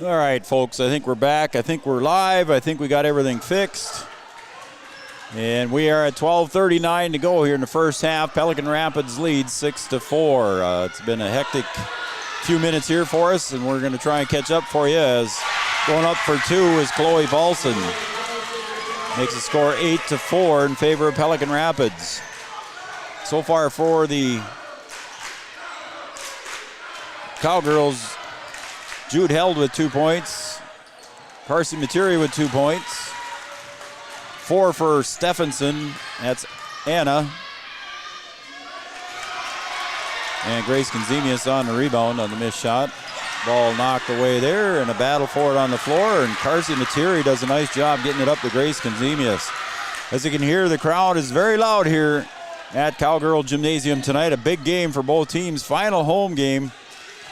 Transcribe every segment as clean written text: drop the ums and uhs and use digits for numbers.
All right, folks, I think we're back. I think we're live. I think we got everything fixed. And we are at 12:39 to go here in the first half. Pelican Rapids leads 6-4. It's been a hectic few minutes here for us, and we're going to try and catch up for you as going up for two is Chloe Paulson. Makes the score 8-4 in favor of Pelican Rapids. So far for the Cowgirls, Jude Held with 2 points. Parsi Materi with 2 points. 4 for Stephenson. That's Anna. And Grace Konzemius on the rebound on the missed shot. Ball knocked away there, and a battle for it on the floor. And Parsi Materi does a nice job getting it up to Grace Konzemius. As you can hear, the crowd is very loud here at Cowgirl Gymnasium tonight. A big game for both teams. Final home game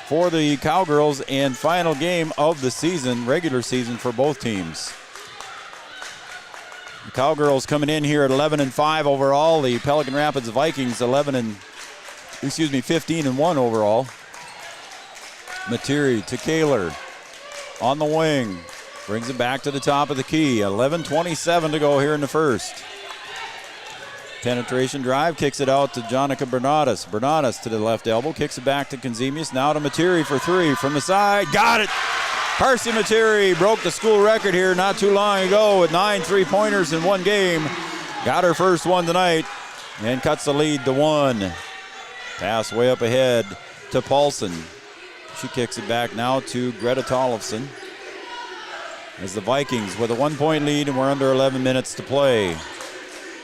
for the Cowgirls and final game of the season, regular season for both teams. The Cowgirls coming in here at 11-5 overall. The Pelican Rapids Vikings 15-1 overall. Materi to Kaler on the wing. Brings it back to the top of the key. 11:27 to go here in the first. Penetration drive, kicks it out to Jonica Bernadas. Bernadas to the left elbow, kicks it back to Konzemius. Now to Materi for three from the side. Got it! Parsi Materi broke the school record here not too long ago with 9 3-pointers in one game. Got her first one tonight and cuts the lead to 1. Pass way up ahead to Paulson. She kicks it back now to Greta Tollefson. As the Vikings with a 1-point lead, and we're under 11 minutes to play.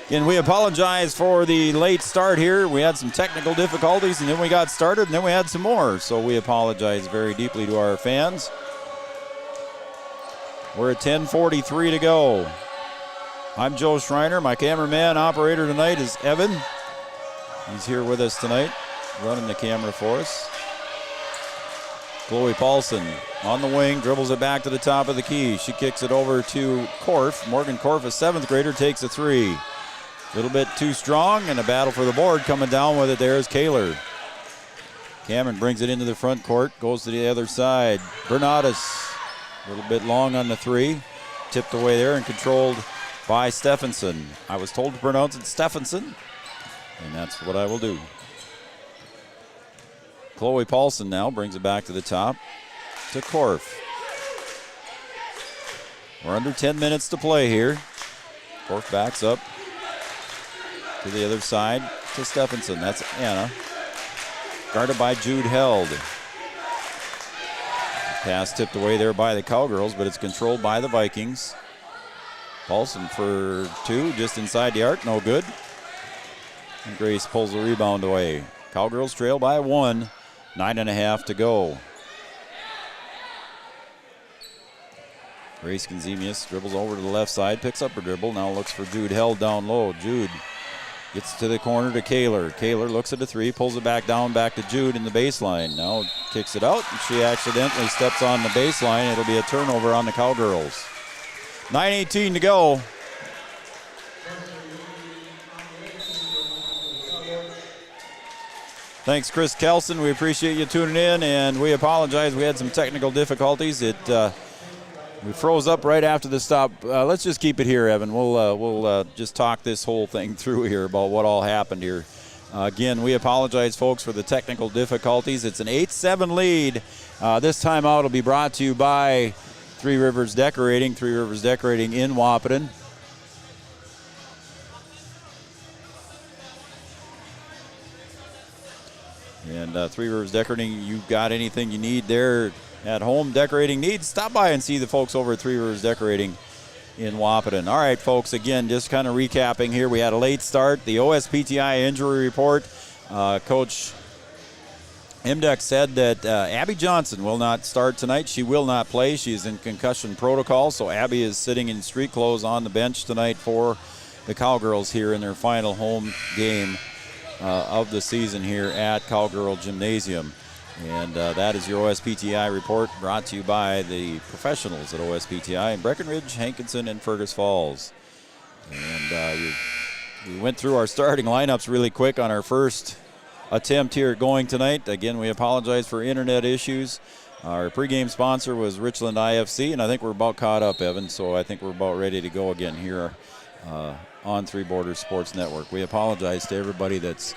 Again, we apologize for the late start here. We had some technical difficulties, and then we got started, and then we had some more. So we apologize very deeply to our fans. We're at 10:43 to go. I'm Joe Schreiner. My cameraman, operator tonight is Evan. He's here with us tonight, running the camera for us. Chloe Paulson on the wing, dribbles it back to the top of the key. She kicks it over to Korf. Morgan Korf, a 7th grader, takes a 3. A little bit too strong, and a battle for the board. Coming down with it there is Kaler. Cameron brings it into the front court, goes to the other side. Bernadas, a little bit long on the 3. Tipped away there and controlled by Stephenson. I was told to pronounce it Stephenson, and that's what I will do. Chloe Paulson now brings it back to the top to Korf. We're under 10 minutes to play here. Korf backs up to the other side to Stephenson. That's Anna. Guarded by Jude Held. Pass tipped away there by the Cowgirls, but it's controlled by the Vikings. Paulson for 2, just inside the arc, no good. And Grace pulls the rebound away. Cowgirls trail by 1, 9.5 to go. Grace Konzemius dribbles over to the left side, picks up her dribble, now looks for Jude Held down low. Jude gets to the corner to Kaler. Kaler looks at the 3, pulls it back down, back to Jude in the baseline. Now kicks it out, and she accidentally steps on the baseline. It'll be a turnover on the Cowgirls. 9:18 to go. Thanks, Chris Kelson. We appreciate you tuning in, and we apologize. We had some technical difficulties. We froze up right after the stop. Let's just keep it here, Evan. We'll just talk this whole thing through here about what all happened here. Again, we apologize, folks, for the technical difficulties. It's an 8-7 lead. This timeout will be brought to you by Three Rivers Decorating. Three Rivers Decorating in Wahpeton. And Three Rivers Decorating, you've got anything you need there at home, decorating needs, stop by and see the folks over at Three Rivers Decorating in Wahpeton. All right, folks, again, just kind of recapping here. We had a late start. The OSPTI injury report, Coach Imdeck said that Abby Johnson will not start tonight. She will not play. She is in concussion protocol, so Abby is sitting in street clothes on the bench tonight for the Cowgirls here in their final home game of the season here at Cowgirl Gymnasium. And that is your OSPTI report, brought to you by the professionals at OSPTI in Breckenridge, Hankinson, and Fergus Falls. And we went through our starting lineups really quick on our first attempt here at going tonight. Again, we apologize for internet issues. Our pregame sponsor was Richland IFC, and I think we're about caught up, Evan, so I think we're about ready to go again here on Three Borders Sports Network. We apologize to everybody that's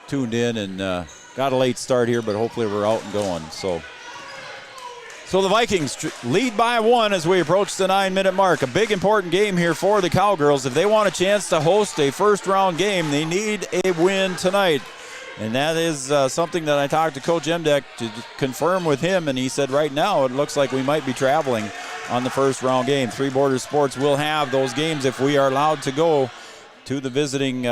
tuned in and got a late start here, but hopefully we're out and going. So the Vikings lead by 1 as we approach the 9-minute mark. A big important game here for the Cowgirls. If they want a chance to host a first-round game, they need a win tonight. And that is something that I talked to Coach Emdeck to confirm with him, and he said right now it looks like we might be traveling on the first-round game. Three Borders Sports will have those games if we are allowed to go to the visiting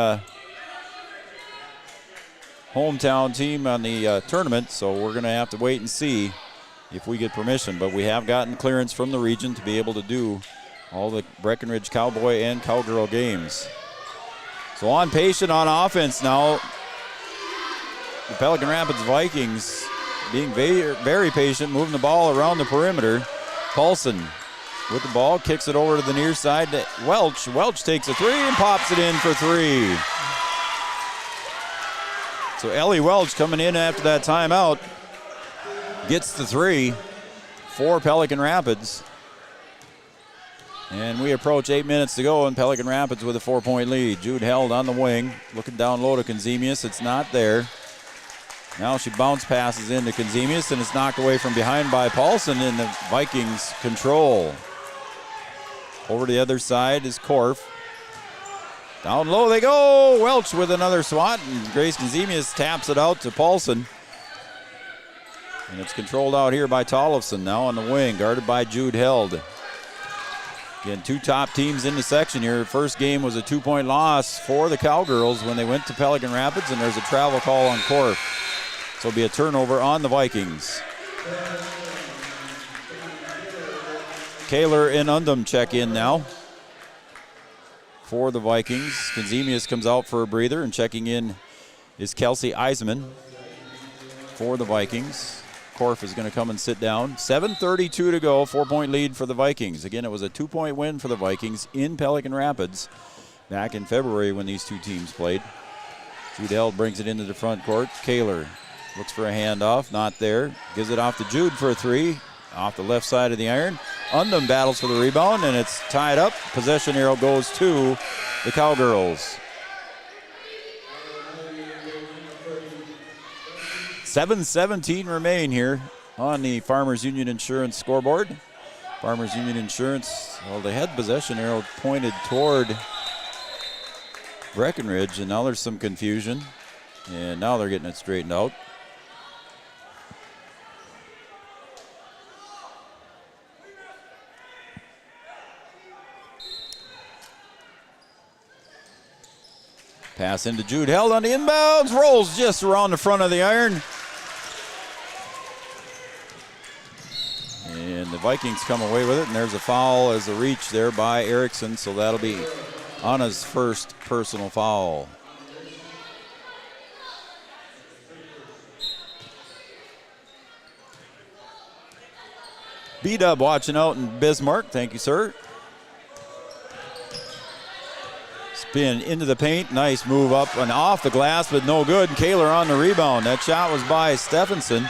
hometown team on the tournament, so we're going to have to wait and see if we get permission. But we have gotten clearance from the region to be able to do all the Breckenridge Cowboy and Cowgirl games. So on patient on offense now. The Pelican Rapids Vikings being very, very patient, moving the ball around the perimeter. Paulson with the ball, kicks it over to the near side to Welch. Welch takes a 3 and pops it in for 3. So Ellie Welch coming in after that timeout gets the 3 for Pelican Rapids. And we approach 8 minutes to go, and Pelican Rapids with a 4-point lead. Jude Held on the wing, looking down low to Konzemius. It's not there. Now she bounce passes into Konzemius, and it's knocked away from behind by Paulson, and the Vikings control. Over to the other side is Korf. Down low they go. Welch with another swat, and Grace Konzemius taps it out to Paulson. And it's controlled out here by Tollefson, now on the wing, guarded by Jude Held. Again, 2 top teams in the section here. First game was a 2-point loss for the Cowgirls when they went to Pelican Rapids, and there's a travel call on Korf. So it'll be a turnover on the Vikings. Kaler and Undum check in now for the Vikings. Konzemius comes out for a breather, and checking in is Kelsey Eisman for the Vikings. Korf is going to come and sit down. 7:32 to go, 4-point lead for the Vikings. Again, it was a 2-point win for the Vikings in Pelican Rapids back in February when these two teams played. Jude brings it into the front court. Kaler looks for a handoff, not there. Gives it off to Jude for a 3, off the left side of the iron. Undum battles for the rebound, and it's tied up. Possession arrow goes to the Cowgirls. 7:17 remain here on the Farmers Union Insurance scoreboard. Farmers Union Insurance, well, they had possession arrow pointed toward Breckenridge, and now there's some confusion. And now they're getting it straightened out. Pass into Jude Held on the inbounds, rolls just around the front of the iron. And the Vikings come away with it, and there's a foul as a reach there by Erickson, so that'll be Anna's first personal foul. B-Dub watching out in Bismarck, thank you, sir. Spin into the paint, nice move up and off the glass, but no good. Kaler on the rebound. That shot was by Stephenson.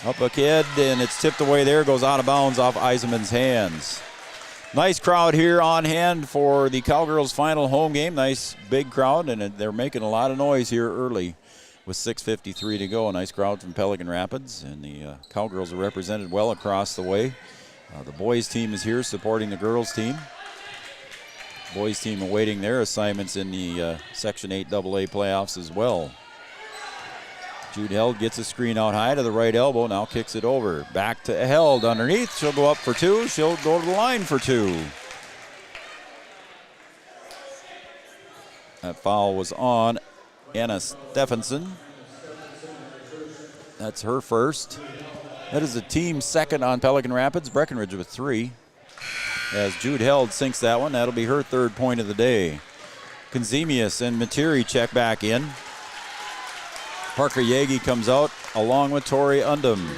Up ahead, and it's tipped away there, goes out of bounds off Eisenman's hands. Nice crowd here on hand for the Cowgirls' final home game. Nice big crowd, and they're making a lot of noise here early with 6:53 to go. A nice crowd from Pelican Rapids, and the Cowgirls are represented well across the way. The boys' team is here supporting the girls' team. Boys team awaiting their assignments in the Section 8 AA playoffs as well. Jude Held gets a screen out high to the right elbow, now kicks it over. Back to Held underneath. She'll go up for 2. She'll go to the line for 2. That foul was on Anna Stephenson. That's her first. That is the team second on Pelican Rapids. Breckenridge with 3. As Jude Held sinks that one, that'll be her 3rd point of the day. Konzemius and Materi check back in. Parker Yagi comes out along with Tori Undum.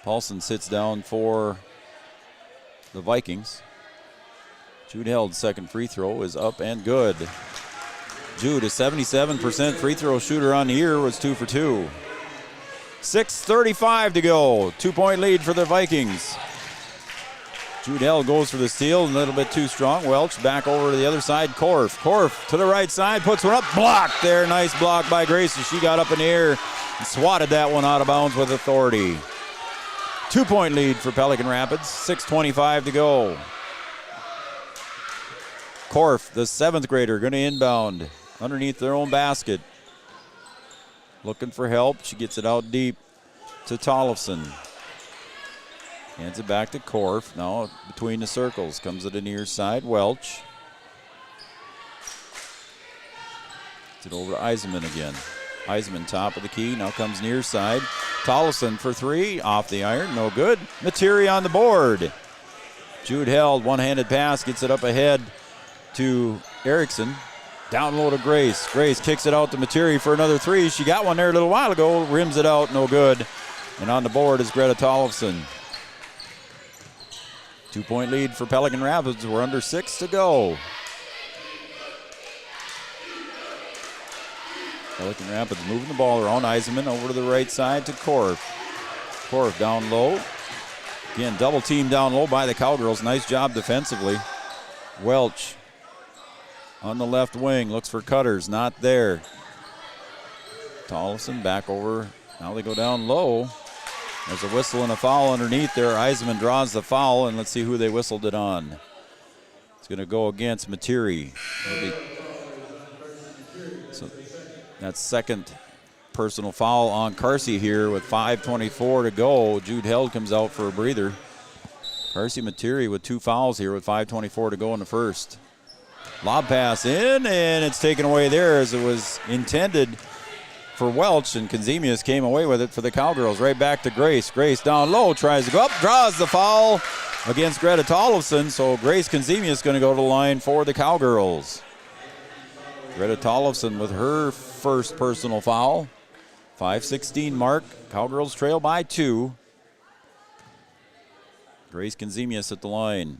Paulson sits down for the Vikings. Jude Held's second free throw is up and good. Jude, a 77% free throw shooter on the year, was 2 for 2. 6:35 to go. 2-point lead for the Vikings. Judell goes for the steal, a little bit too strong. Welch back over to the other side. Korf to the right side, puts one up, blocked there. Nice block by Grace as she got up in the air and swatted that one out of bounds with authority. 2-point lead for Pelican Rapids, 6:25 to go. Korf, the 7th grader, going to inbound underneath their own basket. Looking for help. She gets it out deep to Tollefson. Hands it back to Korf. Now between the circles. Comes to the near side. Welch. Gets it over to Eisenman again. Eisenman top of the key. Now comes near side. Tollefson for 3. Off the iron. No good. Materi on the board. Jude held. One-handed pass. Gets it up ahead to Erickson. Down low to Grace. Grace kicks it out to Materi for another 3. She got one there a little while ago. Rims it out. No good. And on the board is Greta Tollefson. 2-point lead for Pelican Rapids. We're under 6 to go. Pelican Rapids moving the ball around. Eisenman over to the right side to Korf. Korf down low. Again, double team down low by the Cowgirls. Nice job defensively. Welch on the left wing. Looks for cutters. Not there. Tollefson back over. Now they go down low. There's a whistle and a foul underneath there. Eisenman draws the foul, and let's see who they whistled it on. It's going to go against Materi. So that's second personal foul on Carsey here with 5:24 to go. Jude Held comes out for a breather. Carsey Materi with 2 fouls here with 5:24 to go in the first. Lob pass in, and it's taken away there as it was intended for Welch, and Kazemius came away with it for the Cowgirls. Right back to Grace. Grace down low, tries to go up, draws the foul against Greta Tollefson. So Grace Kazemius going to go to the line for the Cowgirls. Greta Tollefson with her first personal foul. 5:16 mark. Cowgirls trail by 2. Grace Kazemius at the line.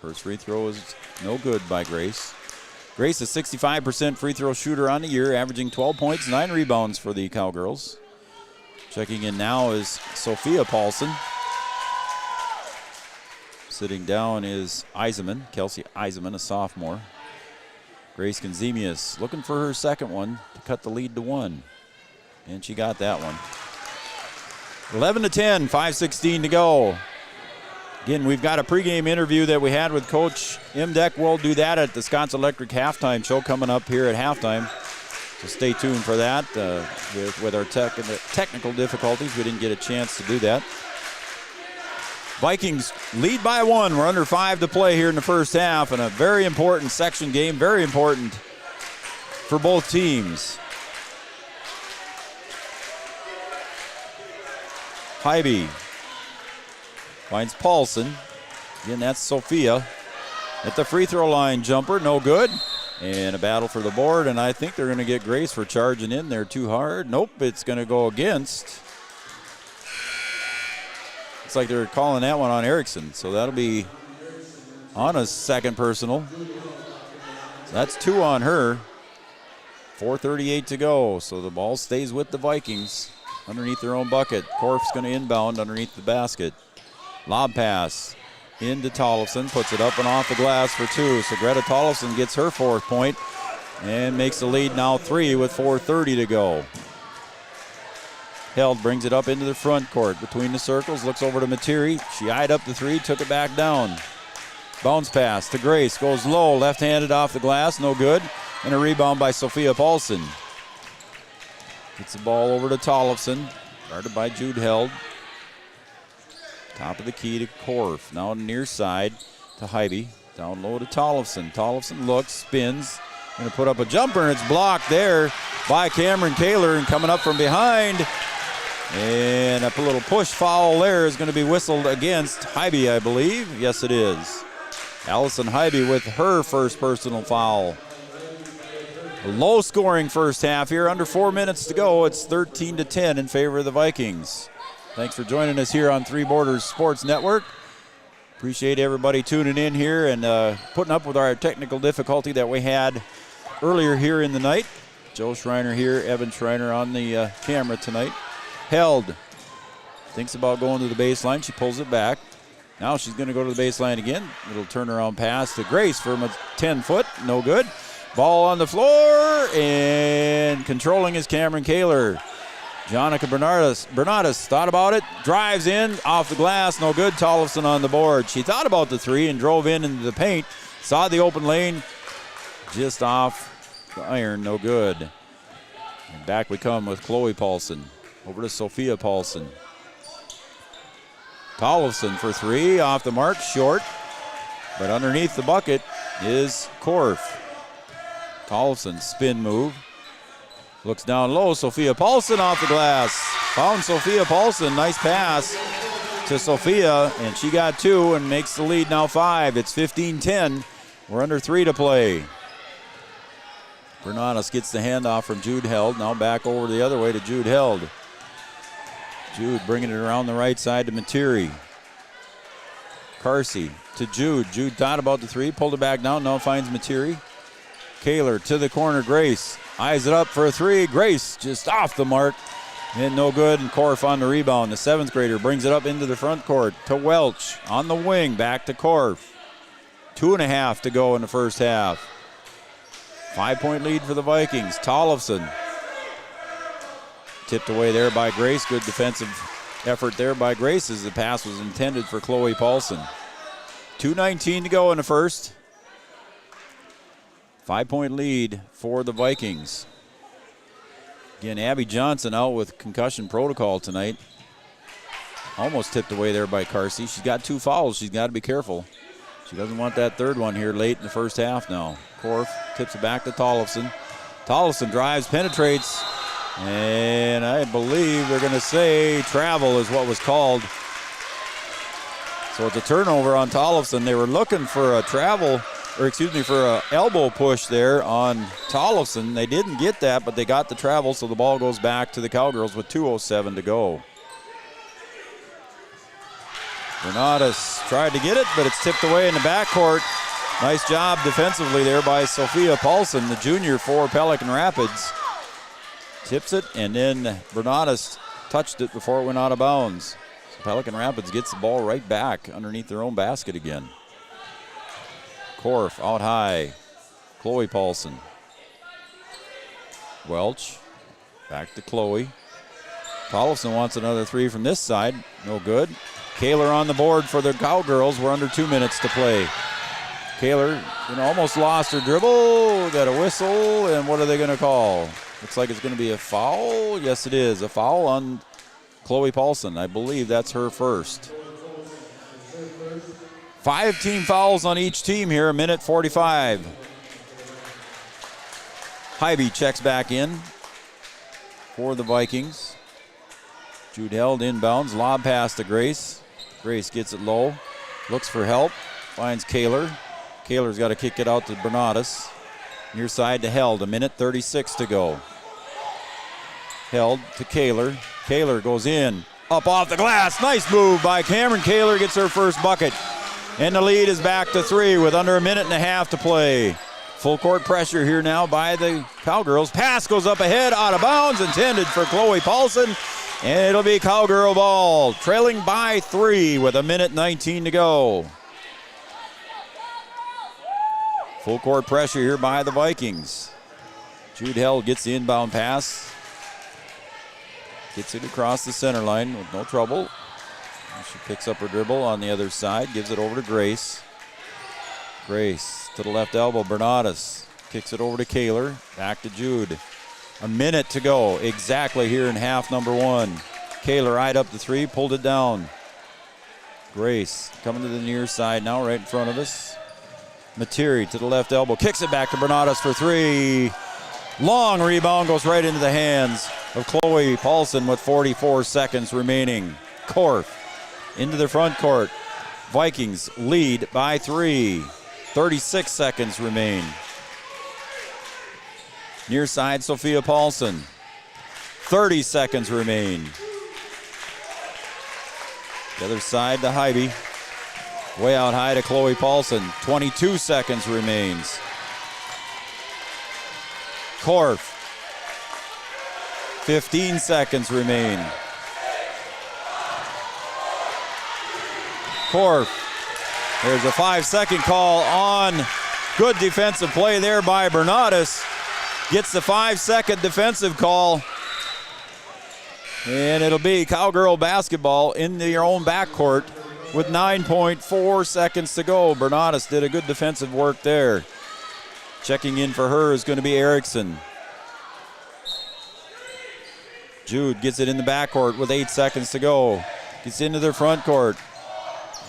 First free throw is no good by Grace. Grace is 65% free throw shooter on the year, averaging 12 points, 9 rebounds for the Cowgirls. Checking in now is Sophia Paulson. Sitting down is Eisenman, Kelsey Eisenman, a sophomore. Grace Kazemius looking for her second one to cut the lead to 1. And she got that one. 11-10, 5:16 to go. Again, we've got a pregame interview that we had with Coach Imdeck. We'll do that at the Scott's Electric halftime show coming up here at halftime. So stay tuned for that. With our technical difficulties, we didn't get a chance to do that. Vikings lead by 1. We're under 5 to play here in the first half, and a very important section game, very important for both teams. Hybe finds Paulson. Again, that's Sophia. At the free throw line, jumper, no good. And a battle for the board, and I think they're going to get Grace for charging in there too hard. Nope, it's going to go against. It's like they're calling that one on Erickson, so that'll be on a second personal. So that's 2 on her. 4:38 to go, so the ball stays with the Vikings underneath their own bucket. Korf's going to inbound underneath the basket. Lob pass into Tollefson, puts it up and off the glass for 2. So Greta Tollefson gets her 4th point and makes the lead now 3 with 4:30 to go. Held brings it up into the front court between the circles, looks over to Materi. She eyed up the 3, took it back down. Bounce pass to Grace, goes low, left-handed off the glass, no good. And a rebound by Sophia Paulson. Gets the ball over to Tollefson, guarded by Jude Held. Top of the key to Korf. Now near side to Hybe. Down low to Tollefson. Tollefson looks, spins. Going to put up a jumper, and it's blocked there by Cameron Kaler. And coming up from behind. And a little push foul there is going to be whistled against Hybe, I believe. Yes, it is. Allison Hybe with her first personal foul. A low-scoring first half here. Under 4 minutes to go. It's 13-10 in favor of the Vikings. Thanks for joining us here on Three Borders Sports Network. Appreciate everybody tuning in here and putting up with our technical difficulty that we had earlier here in the night. Joe Schreiner here, Evan Schreiner on the camera tonight. Held. Thinks about going to the baseline. She pulls it back. Now she's going to go to the baseline again. Little turnaround pass to Grace from a 10-foot. No good. Ball on the floor, and controlling is Cameron Kaler. Jonica Bernadas thought about it, drives in, off the glass, no good. Tollefson on the board. She thought about the three and drove into the paint, saw the open lane, just off the iron, no good. And back we come with Chloe Paulson. Over to Sophia Paulson. Tollefson for three, off the mark, short. But underneath the bucket is Korf. Tollefson, spin move. Looks down low, Sophia Paulson off the glass. Found Sophia Paulson, nice pass to Sophia, and she got two and makes the lead now 5. It's 15-10. We're under 3 to play. Bernadas gets the handoff from Jude Held. Now back over the other way to Jude Held. Jude bringing it around the right side to Materi. Carsey to Jude. Jude thought about the three, pulled it back down, now finds Materi. Kaler to the corner, Grace. Eyes it up for a three. Grace just off the mark. And no good, and Korf on the rebound. The 7th grader brings it up into the front court to Welch. On the wing, back to Korf. 2.5 to go in the first half. 5-point lead for the Vikings. Tollefson. Tipped away there by Grace. Good defensive effort there by Grace as the pass was intended for Chloe Paulson. 2:19 to go in the first. 5-point lead for the Vikings. Again, Abby Johnson out with concussion protocol tonight. Almost tipped away there by Carsey. She's got 2 fouls. She's got to be careful. She doesn't want that third one here late in the first half now. Korf tips it back to Tollefson. Tollefson drives, penetrates, and I believe they're going to say travel is what was called. So it's a turnover on Tollefson. They were looking for a travel, or excuse me, for an elbow push there on Tollefson. They didn't get that, but they got the travel, so the ball goes back to the Cowgirls with 2:07 to go. Bernadas tried to get it, but it's tipped away in the backcourt. Nice job defensively there by Sophia Paulson, the junior for Pelican Rapids. Tips it, and then Bernadas touched it before it went out of bounds. So Pelican Rapids gets the ball right back underneath their own basket again. Korf out high. Chloe Paulson. Welch. Back to Chloe. Tollefson wants another three from this side. No good. Kaler on the board for the Cowgirls. We're under 2 minutes to play. Kaler almost lost her dribble. Got a whistle, and what are they going to call? Looks like it's going to be a foul. Yes, it is. A foul on Chloe Paulson. I believe that's her first. 5 team fouls on each team here, 1:45. Hybe checks back in for the Vikings. Jude Held inbounds, lob pass to Grace. Grace gets it low, looks for help, finds Kaler. Kaler's got to kick it out to Bernadas. Near side to Held, 1:36 to go. Held to Kaler. Kaler goes in, up off the glass. Nice move by Cameron Kaler, gets her first bucket. And the lead is back to 3 with under 1.5 minutes to play. Full court pressure here now by the Cowgirls. Pass goes up ahead, out of bounds, intended for Chloe Paulson. And it'll be Cowgirl ball, trailing by 3 with 1:19 to go. Full court pressure here by the Vikings. Jude Held gets the inbound pass. Gets it across the center line with no trouble. She picks up her dribble on the other side, gives it over to Grace. Grace to the left elbow, Bernadas kicks it over to Kaler, back to Jude. 1 minute to go exactly here in half number 1. Kaler eyed up the three, pulled it down. Grace coming to the near side now, right in front of us. Materi to the left elbow, kicks it back to Bernadas for 3. Long rebound goes right into the hands of Chloe Paulson with 44 seconds remaining. Korf into the front court. Vikings lead by 3. 36 seconds remain. Near side, Sophia Paulson. 30 seconds remain. The other side to Hybe. Way out high to Chloe Paulson. 22 seconds remains. Korf 15 seconds remain. Korf. There's a 5-second call on. Good defensive play there by Bernatus. Gets the 5-second defensive call. And it'll be Cowgirl basketball in their own backcourt with 9.4 seconds to go. Bernatus did a good defensive work there. Checking in for her is going to be Erickson. Jude gets it in the backcourt with 8 seconds to go. Gets into their front court.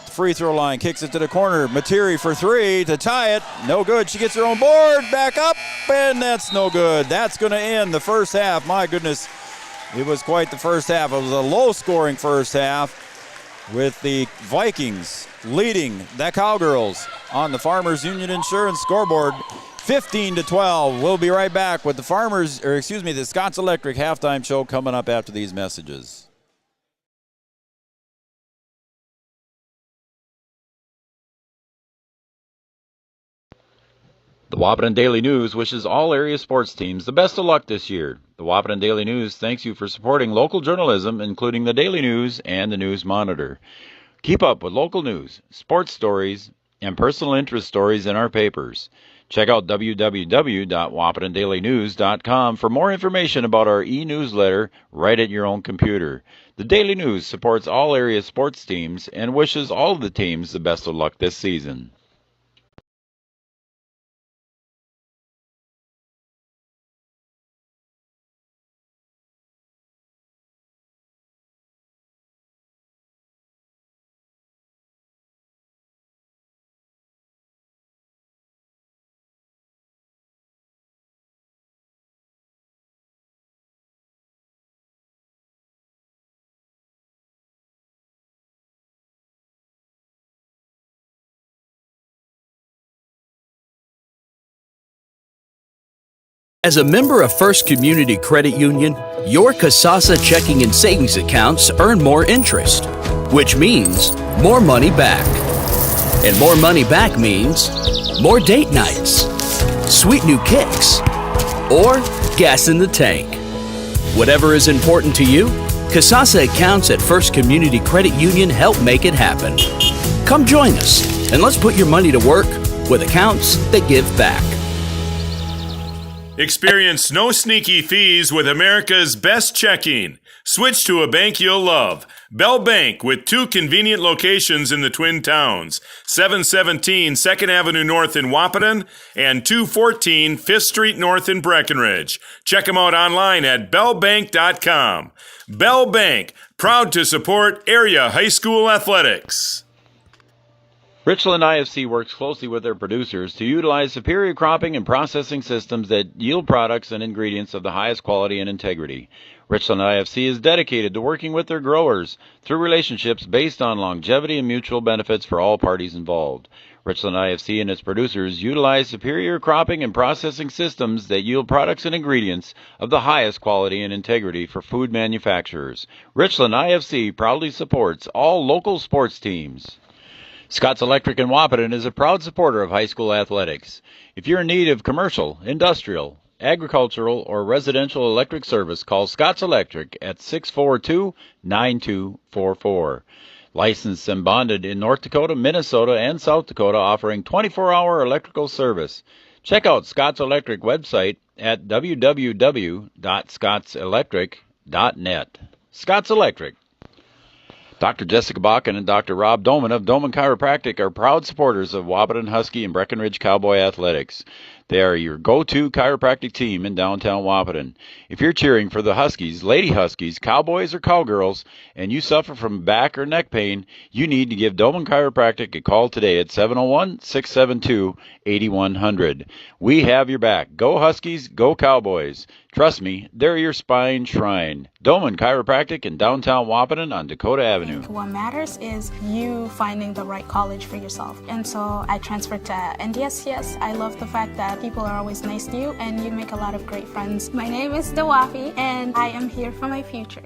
Free throw line, kicks it to the corner. Materi for three to tie it. No good. She gets her own board. Back up, and that's no good. That's going to end the first half. My goodness, it was quite the first half. It was a low-scoring first half with the Vikings leading the Cowgirls on the Farmers Union Insurance scoreboard 15-12. We'll be right back with the Scott's Electric halftime show coming up after these messages. The Wahpeton Daily News wishes all area sports teams the best of luck this year. The Wahpeton Daily News thanks you for supporting local journalism, including the Daily News and the News Monitor. Keep up with local news, sports stories, and personal interest stories in our papers. Check out www.wahpetondailynews.com for more information about our e-newsletter right at your own computer. The Daily News supports all area sports teams and wishes all of the teams the best of luck this season. As a member of First Community Credit Union, your Kasasa checking and savings accounts earn more interest, which means more money back. And more money back means more date nights, sweet new kicks, or gas in the tank. Whatever is important to you, Kasasa accounts at First Community Credit Union help make it happen. Come join us, and let's put your money to work with accounts that give back. Experience no sneaky fees with America's best checking. Switch to a bank you'll love. Bell Bank, with 2 convenient locations in the Twin Towns, 717 2nd Avenue North in Wahpeton and 214 5th Street North in Breckenridge. Check them out online at bellbank.com. Bell Bank, proud to support area high school athletics. Richland IFC works closely with their producers to utilize superior cropping and processing systems that yield products and ingredients of the highest quality and integrity. Richland IFC is dedicated to working with their growers through relationships based on longevity and mutual benefits for all parties involved. Richland IFC and its producers utilize superior cropping and processing systems that yield products and ingredients of the highest quality and integrity for food manufacturers. Richland IFC proudly supports all local sports teams. Scott's Electric in Wahpeton is a proud supporter of high school athletics. If you're in need of commercial, industrial, agricultural, or residential electric service, call Scott's Electric at 642-9244. Licensed and bonded in North Dakota, Minnesota, and South Dakota, offering 24-hour electrical service. Check out Scott's Electric website at www.scottselectric.net. Scott's Electric. Dr. Jessica Bakken and Dr. Rob Doman of Doman Chiropractic are proud supporters of Wahpeton Husky and Breckenridge Cowboy Athletics. They are your go-to chiropractic team in downtown Wahpeton. If you're cheering for the Huskies, Lady Huskies, Cowboys, or Cowgirls, and you suffer from back or neck pain, you need to give Doman Chiropractic a call today at 701-672-8100. We have your back. Go Huskies, go Cowboys. Trust me, they're your spine shrine. Doman Chiropractic in downtown Wahpeton on Dakota Avenue. What matters is you finding the right college for yourself. And so I transferred to NDSCS. I love the fact that people are always nice to you and you make a lot of great friends. My name is Dawafi and I am here for my future.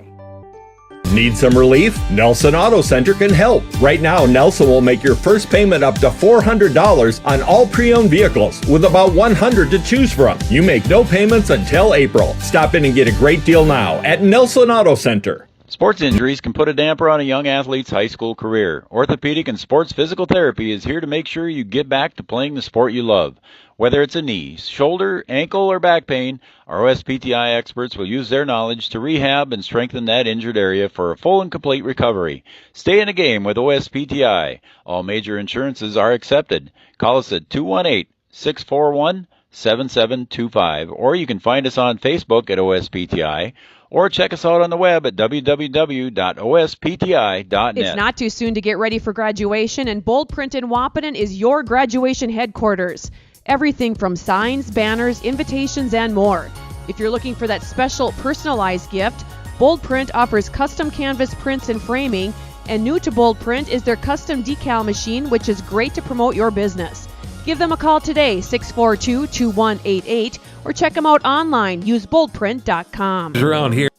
Need some relief? Nelson Auto Center can help. Right now, Nelson will make your first payment up to $400 on all pre-owned vehicles with about 100 to choose from. You make no payments until April. Stop in and get a great deal now at Nelson Auto Center. Sports injuries can put a damper on a young athlete's high school career. Orthopedic and sports physical therapy is here to make sure you get back to playing the sport you love. Whether it's a knee, shoulder, ankle, or back pain, our OSPTI experts will use their knowledge to rehab and strengthen that injured area for a full and complete recovery. Stay in a game with OSPTI. All major insurances are accepted. Call us at 218-641-7725, or you can find us on Facebook at OSPTI, or check us out on the web at www.ospti.net. It's not too soon to get ready for graduation, and Bold Print in Wahpeton is your graduation headquarters. Everything from signs, banners, invitations, and more. If you're looking for that special personalized gift, Bold Print offers custom canvas prints and framing, and new to Bold Print is their custom decal machine, which is great to promote your business. Give them a call today, 642-2188, or check them out online. Use boldprint.com. Around here.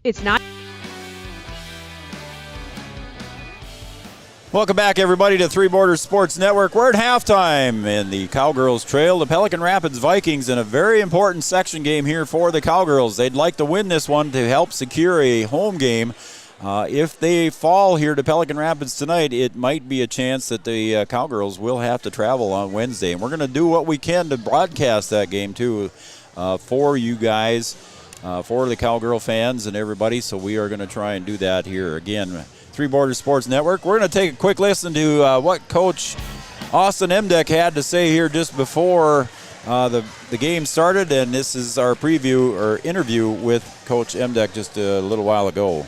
It's not. Welcome back, everybody, to Three Borders Sports Network. We're at halftime in the Cowgirls trail the Pelican Rapids Vikings in a very important section game here for the Cowgirls. They'd like to win this one to help secure a home game. If they fall here to Pelican Rapids tonight, it might be a chance that the Cowgirls will have to travel on Wednesday. And we're going to do what we can to broadcast that game, too, for you guys, for the Cowgirl fans and everybody. So we are going to try and do that here. Again, Three Borders Sports Network. We're going to take a quick listen to what Coach Austin Emdeck had to say here just before the game started. And this is our preview or interview with Coach Emdeck just a little while ago.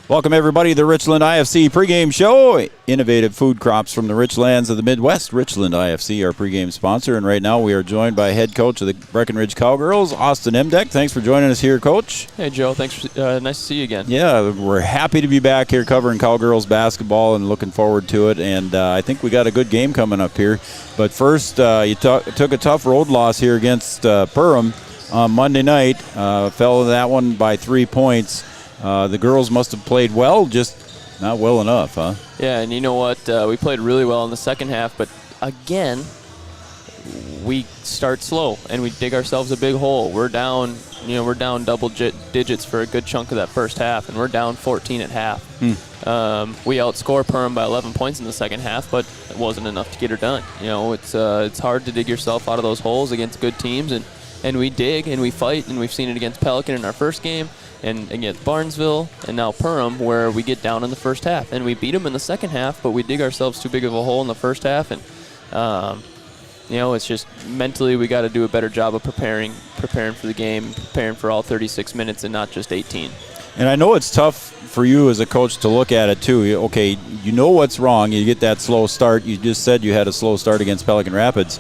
Welcome, everybody, to the Richland IFC pregame show. Innovative food crops from the rich lands of the Midwest. Richland IFC, our pregame sponsor. And right now we are joined by head coach of the Breckenridge Cowgirls, Austin Emdeck. Thanks for joining us here, Coach. Hey, Joe. Thanks. Nice to see you again. Yeah, we're happy to be back here covering Cowgirls basketball and looking forward to it. And I think we got a good game coming up here. But first, you took a tough road loss here against Perham on Monday night. Fell in that one by 3 points. The girls must have played well, just not well enough, huh? Yeah, and you know what? We played really well in the second half, but again, we start slow and we dig ourselves a big hole. We're down double digits for a good chunk of that first half, and we're down 14 at half. We outscore Perham by 11 points in the second half, but it wasn't enough to get her done. You know, it's hard to dig yourself out of those holes against good teams, and we dig and we fight, and we've seen it against Pelican in our first game, and against Barnesville, and now Perham, where we get down in the first half. And we beat them in the second half, but we dig ourselves too big of a hole in the first half. And, it's just mentally we got to do a better job of preparing for the game, preparing for all 36 minutes and not just 18. And I know it's tough for you as a coach to look at it, too. Okay, you know what's wrong. You get that slow start. You just said you had a slow start against Pelican Rapids.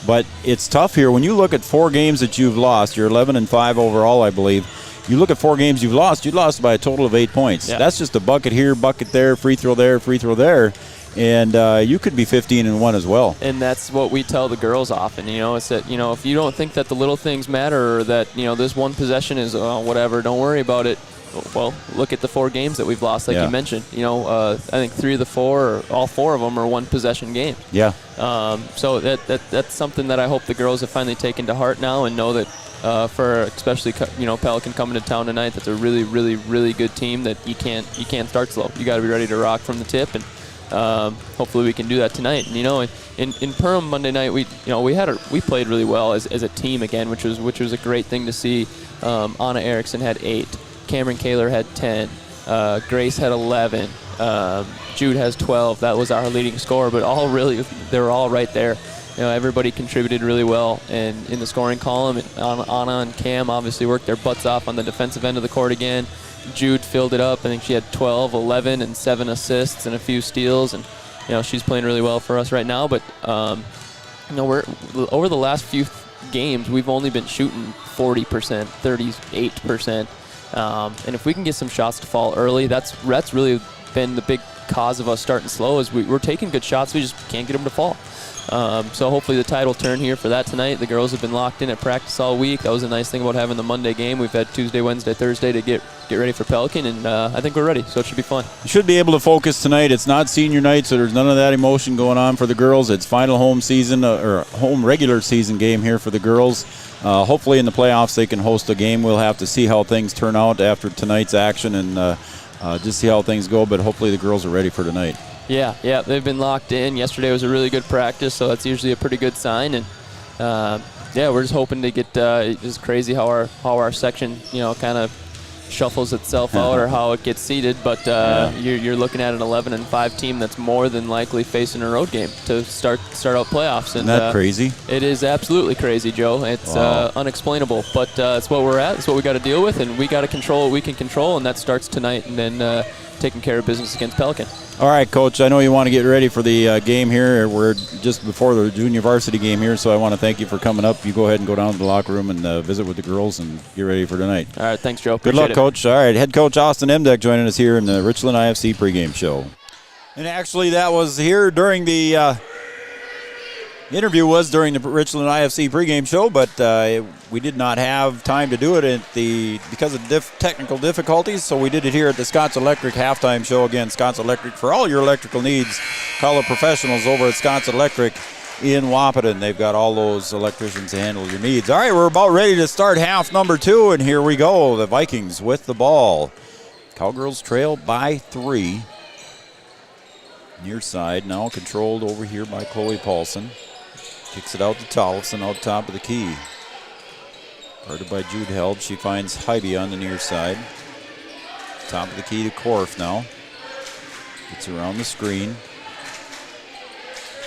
But it's tough here. When you look at 4 games that you've lost, you're 11-5 overall, I believe. You look at 4 games you lost by a total of 8 points. Yeah. That's just a bucket here, bucket there, free throw there, free throw there. And you could be 15-1 as well. And that's what we tell the girls often, it's that, if you don't think that the little things matter or that, this one possession is whatever, don't worry about it. Well, look at the 4 games that we've lost, like you mentioned. I think 3 of the 4, or all 4 of them are one-possession games. Yeah. So that's something that I hope the girls have finally taken to heart now and know that for especially Pelican coming to town tonight, that's a really, really, really good team that you can't start slow. You got to be ready to rock from the tip, and hopefully we can do that tonight. And in Perham Monday night, we played really well as a team again, which was a great thing to see. Anna Erickson had 8. Cameron Kaler had 10. Grace had 11. Jude has 12. That was our leading scorer, but they were all right there. Everybody contributed really well in the scoring column. Anna and Cam obviously worked their butts off on the defensive end of the court again. Jude filled it up. I think she had 12, 11, and 7 assists and a few steals, and she's playing really well for us right now. But we're over the last few games, we've only been shooting 40%, 38%. And if we can get some shots to fall early, that's really been the cause of us starting slow is we're taking good shots. We just can't get them to fall. So hopefully the tide will turn here for that tonight. The girls have been locked in at practice all week. That was a nice thing about having the Monday game. We've had Tuesday, Wednesday, Thursday to get ready for Pelican, and I think we're ready, so it should be fun. You should be able to focus tonight. It's not senior night, so there's none of that emotion going on for the girls. It's final home season or home regular season game here for the girls. Hopefully in the playoffs they can host a game. We'll have to see how things turn out after tonight's action and just see how things go, but hopefully the girls are ready for tonight. Yeah, they've been locked in. Yesterday was a really good practice, so that's usually a pretty good sign. And we're just hoping to get. It's just crazy how our section, kind of shuffles itself out or how it gets seeded. But you're looking at an 11-5 team that's more than likely facing a road game to start out playoffs. And isn't that crazy? It is absolutely crazy, Joe. It's unexplainable, but it's what we're at. It's what we got to deal with, and we got to control what we can control, and that starts tonight. And then taking care of business against Pelican. All right, Coach, I know you want to get ready for the game here. We're just before the junior varsity game here, so I want to thank you for coming up. You go ahead and go down to the locker room and visit with the girls and get ready for tonight. All right, thanks, Joe. Good luck, Coach. All right, head coach Austin Emdeck joining us here in the Richland IFC pregame show. And actually, that was here during the interview was during the Richland IFC pregame show, but we did not have time to do it because of technical difficulties, so we did it here at the Scott's Electric halftime show. Again, Scott's Electric, for all your electrical needs, call the professionals over at Scott's Electric in Wahpeton. They've got all those electricians to handle your needs. All right, we're about ready to start half number 2, and here we go. The Vikings with the ball. Cowgirls trail by 3. Near side now controlled over here by Chloe Paulson. Kicks it out to Tollefson out top of the key. Guarded by Jude Held. She finds Hybe on the near side. Top of the key to Korf now. Gets around the screen.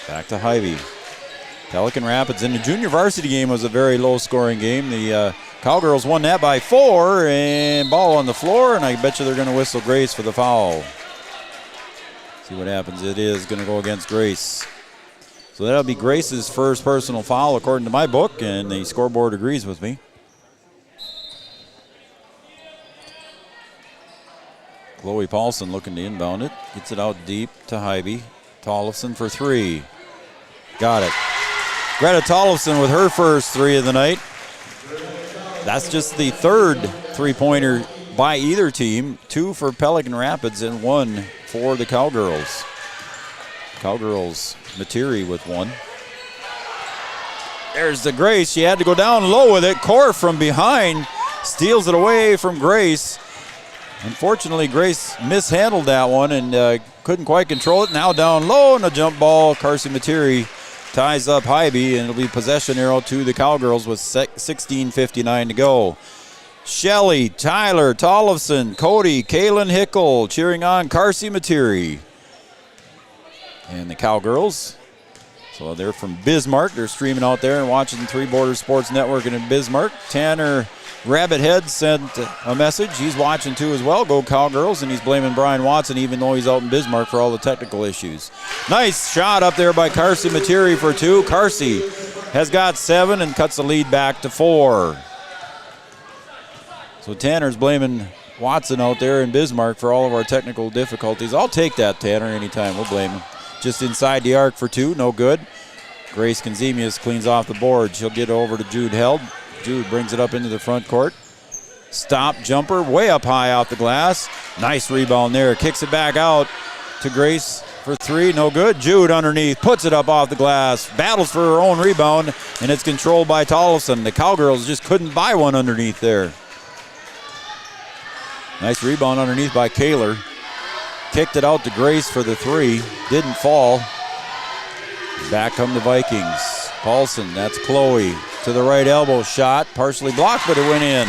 Back to Hybe. Pelican Rapids in the junior varsity game was a very low scoring game. The Cowgirls won that by 4, and ball on the floor, and I bet you they're going to whistle Grace for the foul. See what happens. It is going to go against Grace. So that'll be Grace's first personal foul according to my book, and the scoreboard agrees with me. Chloe Paulson looking to inbound it. Gets it out deep to Hybe. Tollefson for 3. Got it. Greta Tollefson with her first 3 of the night. That's just the third three-pointer by either team. 2 for Pelican Rapids and 1 for the Cowgirls. Cowgirls, Materi with 1. There's the Grace. She had to go down low with it. Korf from behind steals it away from Grace. Unfortunately, Grace mishandled that one and couldn't quite control it. Now down low and a jump ball. Carson Materi ties up Hybe, and it'll be possession arrow to the Cowgirls with 16:59 to go. Shelley, Tyler, Tollefson, Cody, Kaylin Hickel cheering on Carson Materi. And the Cowgirls, so they're from Bismarck. They're streaming out there and watching Three Borders Sports Network in Bismarck. Tanner Rabbithead sent a message. He's watching too as well. Go Cowgirls, and he's blaming Brian Watson even though he's out in Bismarck for all the technical issues. Nice shot up there by Carson Materi for 2. Carson has got 7 and cuts the lead back to 4. So Tanner's blaming Watson out there in Bismarck for all of our technical difficulties. I'll take that, Tanner, anytime. We'll blame him. Just inside the arc for 2, no good. Grace Konzemius cleans off the board. She'll get over to Jude Held. Jude brings it up into the front court. Stop jumper way up high off the glass. Nice rebound there. Kicks it back out to Grace for 3, no good. Jude underneath, puts it up off the glass. Battles for her own rebound, and it's controlled by Tollefson. The Cowgirls just couldn't buy one underneath there. Nice rebound underneath by Kaler. Kicked it out to Grace for the 3. Didn't fall. Back come the Vikings. Paulson, that's Chloe. To the right elbow shot. Partially blocked, but it went in.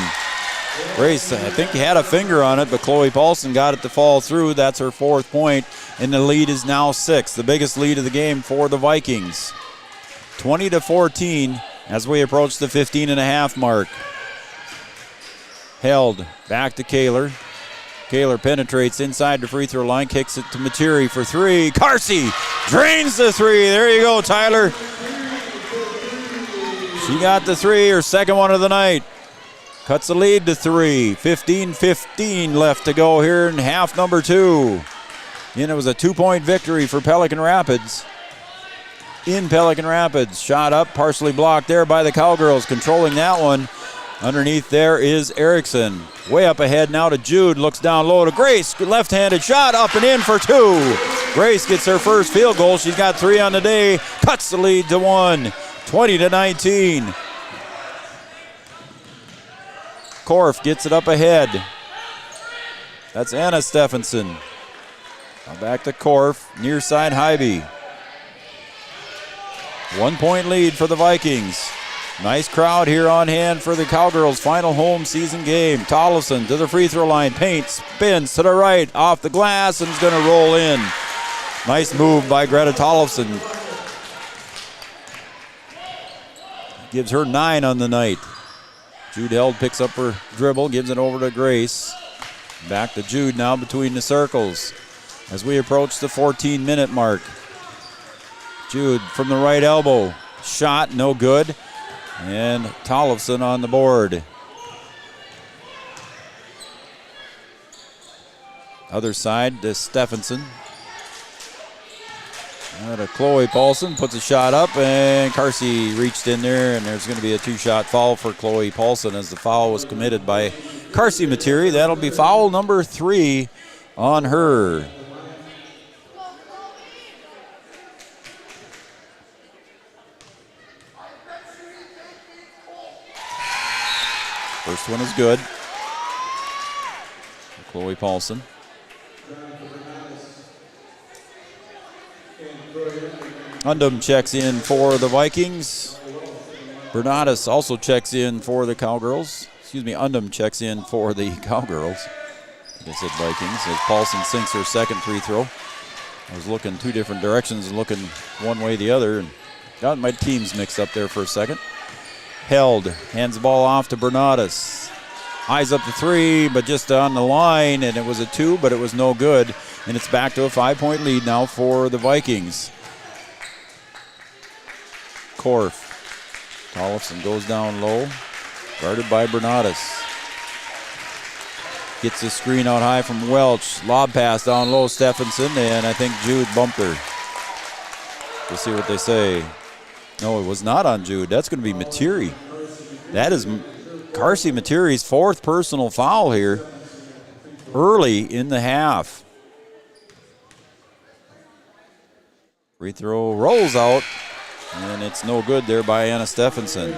Grace, I think he had a finger on it, but Chloe Paulson got it to fall through. That's her 4th point, and the lead is now 6. The biggest lead of the game for the Vikings. 20-14 as we approach the 15.5 mark. Held. Back to Kaler. Kaler penetrates inside the free throw line, kicks it to Materi for 3. Carsey drains the 3. There you go, Tyler. She got the 3, her second one of the night. Cuts the lead to 3. 15-15 left to go here in half number 2. And it was a 2-point victory for Pelican Rapids. In Pelican Rapids, shot up, partially blocked there by the Cowgirls, controlling that one. Underneath there is Erickson. Way up ahead now to Jude, looks down low to Grace. Left-handed shot, up and in for 2. Grace gets her first field goal. She's got 3 on the day, cuts the lead to 1, 20-19. Korf gets it up ahead. That's Anna Stephenson. Now back to Korf, near side Hybe. 1-point lead for the Vikings. Nice crowd here on hand for the Cowgirls' final home season game. Tollefson to the free throw line, paints, spins to the right, off the glass, and is going to roll in. Nice move by Greta Tollefson. Gives her 9 on the night. Jude Held picks up her dribble, gives it over to Grace. Back to Jude now between the circles as we approach the 14-minute mark. Jude from the right elbow. Shot, no good. And Tollefson on the board. Other side to Stephenson. To Chloe Paulson, puts a shot up, and Carsey reached in there, and there's going to be a 2-shot foul for Chloe Paulson as the foul was committed by Carsey Materi. That'll be foul number 3 on her. First one is good. Chloe Paulson. Undum checks in for the Vikings. Bernardus also checks in for the Cowgirls. Undum checks in for the Cowgirls. I said Vikings as Paulson sinks her second free throw. I was looking 2 different directions and looking one way or the other and got my teams mixed up there for a second. Held, hands the ball off to Bernardus. Eyes up to 3, but just on the line, and it was a 2, but it was no good. And it's back to a 5-point lead now for the Vikings. Korf. Tollefson goes down low, guarded by Bernardus. Gets the screen out high from Welch. Lob pass down low, Stephenson, and I think Jude bumped her. We'll see what they say. No, it was not on Jude. That's going to be Materi. That is Carsey Materi's 4th personal foul here early in the half. Free throw rolls out, and it's no good there by Anna Stephenson.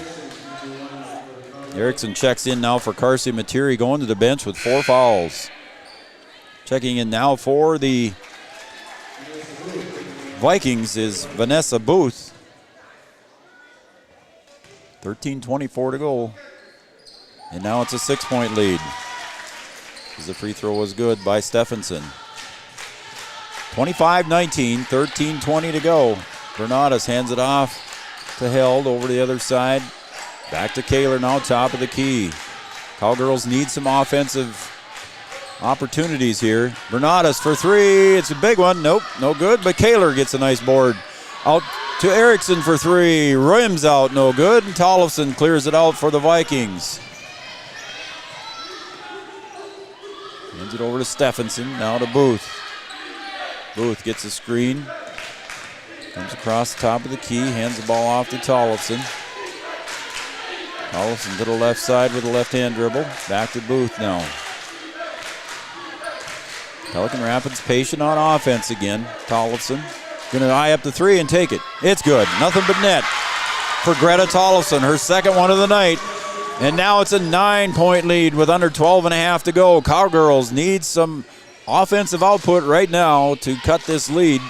Erickson checks in now for Carsey Materi, going to the bench with 4 fouls. Checking in now for the Vikings is Vanessa Booth. 13:24 to go. And now it's a 6-point lead. As the free throw was good by Stephenson. 25-19, 13:20 to go. Bernardus hands it off to Held over the other side. Back to Kaler now, top of the key. Cowgirls need some offensive opportunities here. Bernardus for 3. It's a big one. Nope, no good, but Kaler gets a nice board. Out to Erickson for 3. Rims out, no good. And Tollefson clears it out for the Vikings. Hands it over to Stephenson, now to Booth. Booth gets a screen. Comes across the top of the key, hands the ball off to Tollefson. Tollefson to the left side with a left-hand dribble. Back to Booth now. Pelican Rapids patient on offense again. Tollefson going to eye up the 3 and take it. It's good. Nothing but net for Greta Tollefson, her second one of the night. And now it's a 9-point lead with under 12.5 to go. Cowgirls need some offensive output right now to cut this lead.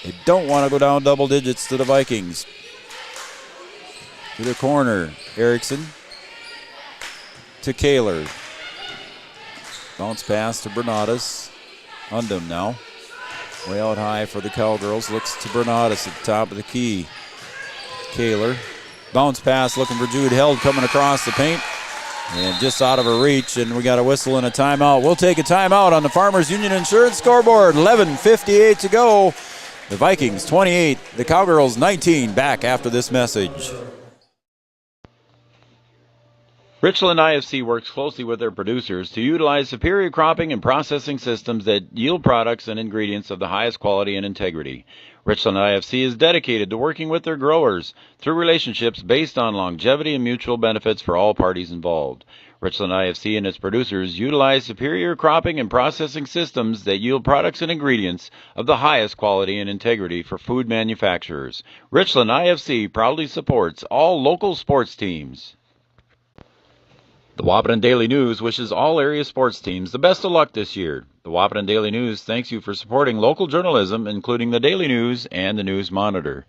They don't want to go down double digits to the Vikings. To the corner, Erickson to Kaler. Bounce pass to Bernardus. Undum now. Way out high for the Cowgirls. Looks to Bernardus at the top of the key. Kaler. Bounce pass looking for Jude Held coming across the paint. And just out of her reach, and we got a whistle and a timeout. We'll take a timeout on the Farmers Union Insurance scoreboard. 11:58 to go. The Vikings 28, the Cowgirls 19. Back after this message. Richland IFC works closely with their producers to utilize superior cropping and processing systems that yield products and ingredients of the highest quality and integrity. Richland IFC is dedicated to working with their growers through relationships based on longevity and mutual benefits for all parties involved. Richland IFC and its producers utilize superior cropping and processing systems that yield products and ingredients of the highest quality and integrity for food manufacturers. Richland IFC proudly supports all local sports teams. The Wahpeton Daily News wishes all area sports teams the best of luck this year. The Wahpeton Daily News thanks you for supporting local journalism, including the Daily News and the News Monitor.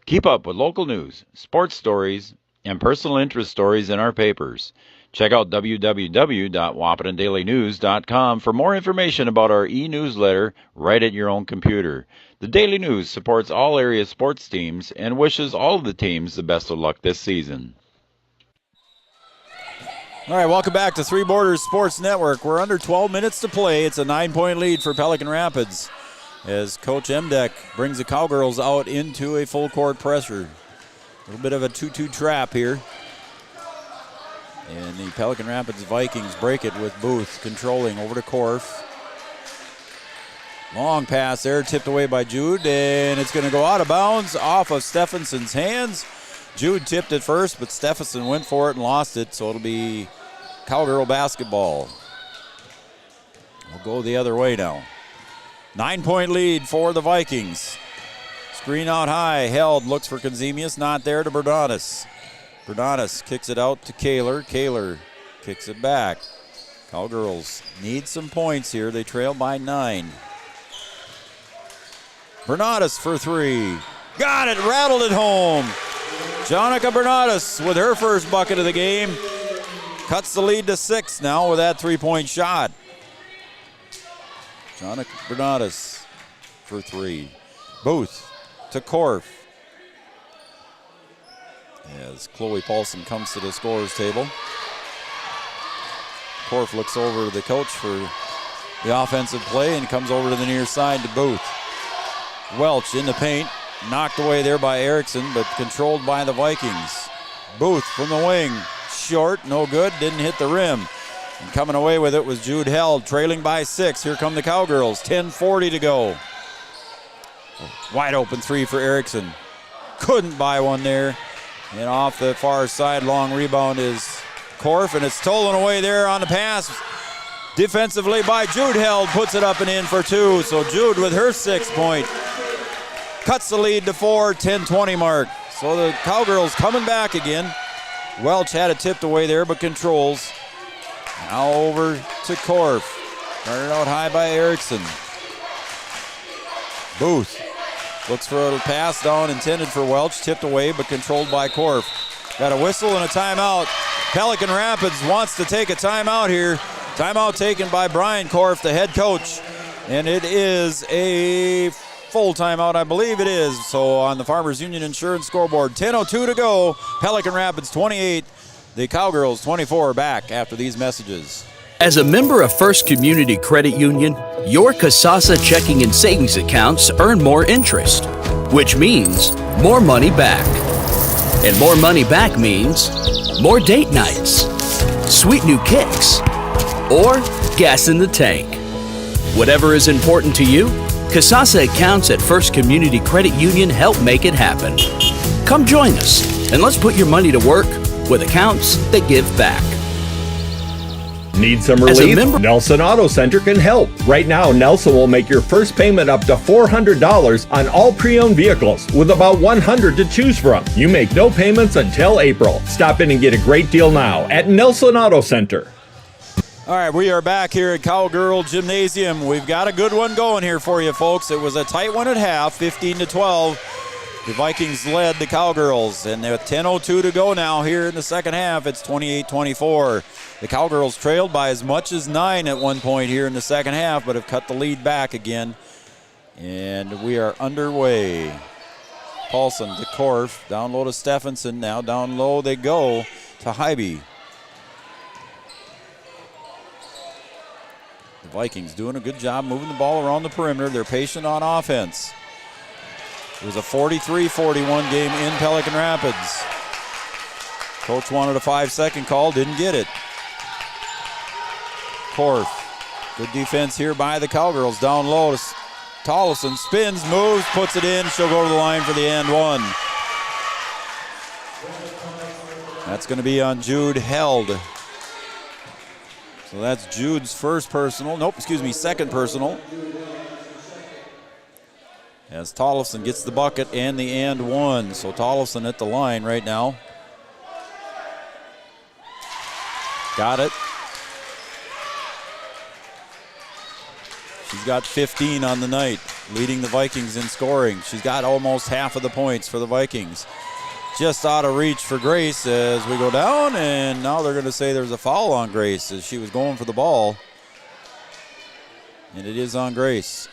Keep up with local news, sports stories, and personal interest stories in our papers. Check out www.wahpetondailynews.com for more information about our e-newsletter right at your own computer. The Daily News supports all area sports teams and wishes all of the teams the best of luck this season. All right, welcome back to Three Borders Sports Network. We're under 12 minutes to play. It's a 9-point lead for Pelican Rapids as Coach Emdeck brings the Cowgirls out into a full court pressure. A little bit of a 2-2 trap here. And the Pelican Rapids Vikings break it with Booth controlling over to Korf. Long pass there, tipped away by Jude, and it's going to go out of bounds off of Stephenson's hands. Jude tipped it first, but Stephenson went for it and lost it, so it'll be Cowgirl basketball. We'll go the other way now. 9-point lead for the Vikings. Screen out high, held, looks for Konzemius, not there to Bernadas. Bernadas kicks it out to Kaler. Kaler kicks it back. Cowgirls need some points here. They trail by 9. Bernadas for 3. Got it, rattled it home. Jonica Bernadas with her first bucket of the game. Cuts the lead to 6 now with that 3-point shot. Jonica Bernadas for 3. Booth to Korf. As Chloe Paulson comes to the scorer's table. Korf looks over to the coach for the offensive play and comes over to the near side to Booth. Welch in the paint. Knocked away there by Erickson, but controlled by the Vikings. Booth from the wing. Short, no good, didn't hit the rim. And coming away with it was Jude Held, trailing by 6. Here come the Cowgirls, 10:40 to go. Wide open 3 for Erickson. Couldn't buy one there. And off the far side, long rebound is Korf, and it's stolen away there on the pass. Defensively by Jude Held, puts it up and in for 2. So Jude with her 6-point. Cuts the lead to 4, 10-20 mark. So the Cowgirls coming back again. Welch had it tipped away there, but controls. Now over to Korf. Started out high by Erickson. Booth looks for a pass down intended for Welch. Tipped away, but controlled by Korf. Got a whistle and a timeout. Pelican Rapids wants to take a timeout here. Timeout taken by Brian Korf, the head coach. And it is a full timeout, I believe it is. So on the Farmers Union Insurance scoreboard, 10:02 to go. Pelican Rapids 28, the Cowgirls 24 back after these messages. As a member of First Community Credit Union, your Kasasa checking and savings accounts earn more interest, which means more money back. And more money back means more date nights, sweet new kicks, or gas in the tank. Whatever is important to you, Kasasa accounts at First Community Credit Union help make it happen. Come join us, and let's put your money to work with accounts that give back. Need some relief? Nelson Auto Center can help. Right now, Nelson will make your first payment up to $400 on all pre-owned vehicles with about 100 to choose from. You make no payments until April. Stop in and get a great deal now at Nelson Auto Center. All right, we are back here at Cowgirl Gymnasium. We've got a good one going here for you, folks. It was a tight one at half, 15-12. The Vikings led the Cowgirls, and with 10:02 to go now here in the second half, it's 28-24. The Cowgirls trailed by as much as 9 at one point here in the second half, but have cut the lead back again. And we are underway. Paulson to Korf, down low to Stephenson. Now down low they go to Hybe. The Vikings doing a good job moving the ball around the perimeter. They're patient on offense. It was a 43-41 game in Pelican Rapids. Coach wanted a 5-second call, didn't get it. Korf. Good defense here by the Cowgirls. Down low to Tollefson. Spins, moves, puts it in. She'll go to the line for the and one. That's going to be on Jude Held. So that's Jude's first personal. Second personal. As Tollefson gets the bucket and the and one. So Tollefson at the line right now. Got it. She's got 15 on the night, leading the Vikings in scoring. She's got almost half of the points for the Vikings. Just out of reach for Grace as we go down, and now they're going to say there's a foul on Grace as she was going for the ball. And it is on Grace.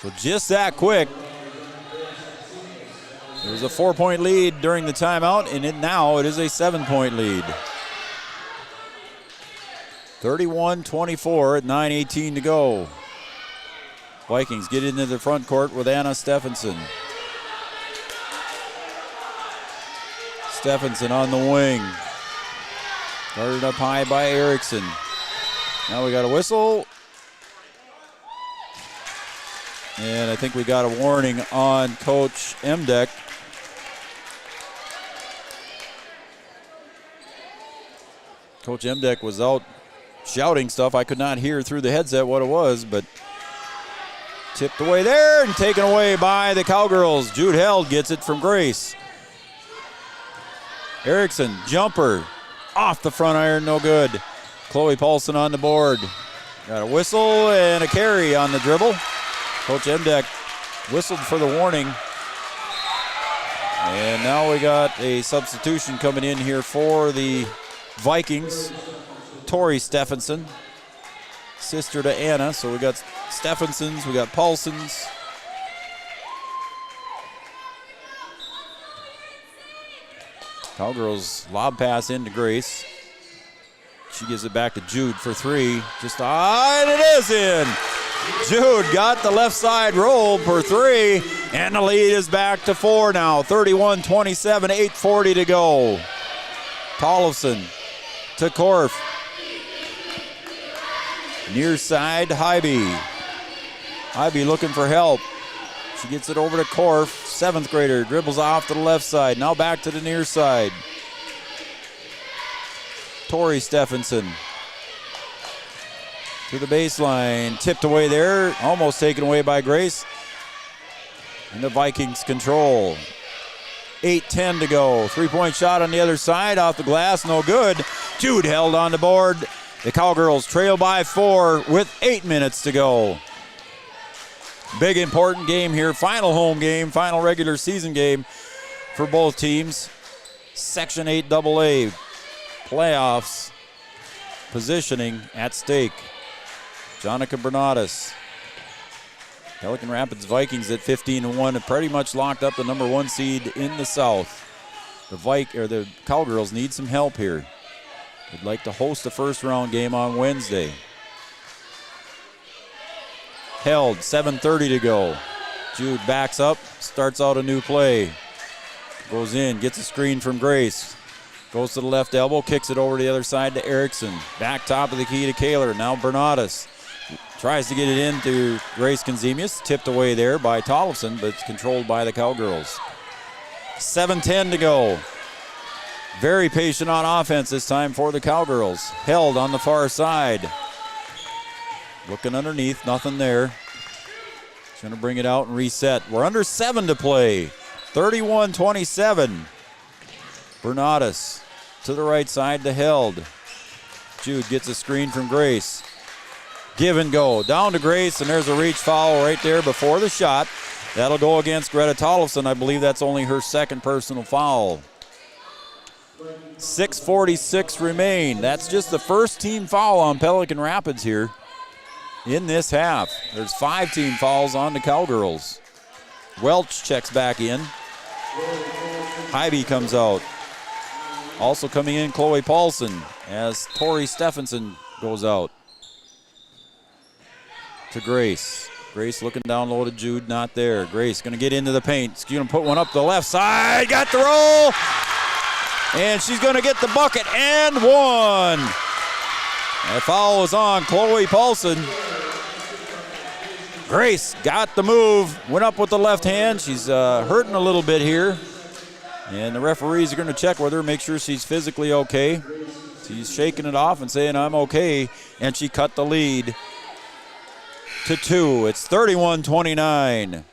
So just that quick. There was a 4-point lead during the timeout, and now it is a 7-point lead. 31-24 at 9:18 to go. Vikings get into the front court with Anna Stephenson. Stephenson on the wing. Guarded up high by Erickson. Now we got a whistle. And I think we got a warning on Coach Emdeck. Coach Emdeck was out shouting stuff. I could not hear through the headset what it was, but tipped away there and taken away by the Cowgirls. Jude Held gets it from Grace. Erickson, jumper, off the front iron, no good. Chloe Paulson on the board. Got a whistle and a carry on the dribble. Coach Emdeck whistled for the warning. And now we got a substitution coming in here for the Vikings. Tori Stephenson, sister to Anna. So we got Stephensons, we got Paulsons. Cowgirls lob pass into Grace. She gives it back to Jude for three. And it is in. Jude got the left side roll for three, and the lead is back to 4 now. 31-27, 8:40 to go. Tollefson to Korf. Near side, Hybe. Hybe looking for help. She gets it over to Korf, 7th grader, dribbles off to the left side. Now back to the near side. Tori Stephenson to the baseline, tipped away there, almost taken away by Grace. And the Vikings control. 8:10 to go. 3-point shot on the other side, off the glass, no good. Jude Held on the board. The Cowgirls trail by 4 with 8 minutes to go. Big important game here. Final home game, final regular season game for both teams. Section 8 AA playoffs positioning at stake. Jonica Bernadas. Pelican Rapids Vikings at 15-1 have pretty much locked up the number 1 seed in the South. The Cowgirls need some help here. They'd like to host a first round game on Wednesday. Held, 7:30 to go. Jude backs up, starts out a new play. Goes in, gets a screen from Grace. Goes to the left elbow, kicks it over to the other side to Erickson. Back top of the key to Kaler. Now Bernadas tries to get it into Grace Conzemius. Tipped away there by Tollefson, but it's controlled by the Cowgirls. 7:10 to go. Very patient on offense this time for the Cowgirls. Held on the far side. Looking underneath, nothing there. She's going to bring it out and reset. We're under 7 to play. 31-27. Bernadas to the right side to Held. Jude gets a screen from Grace. Give and go. Down to Grace, and there's a reach foul right there before the shot. That'll go against Greta Tollefson. I believe that's only her second personal foul. 6:46 remain. That's just the first team foul on Pelican Rapids here in this half. There's 5 team fouls on the Cowgirls. Welch checks back in. Hybe comes out. Also coming in, Chloe Paulson, as Tori Stephenson goes out. To Grace. Grace looking down low to Jude, not there. Grace going to get into the paint. She's going to put one up the left side. Got the roll. And she's going to get the bucket and one. That foul was on Chloe Paulson. Grace got the move, went up with the left hand. She's hurting a little bit here. And the referees are going to check with her, make sure she's physically okay. She's shaking it off and saying, I'm okay. And she cut the lead to 2. It's 31-29.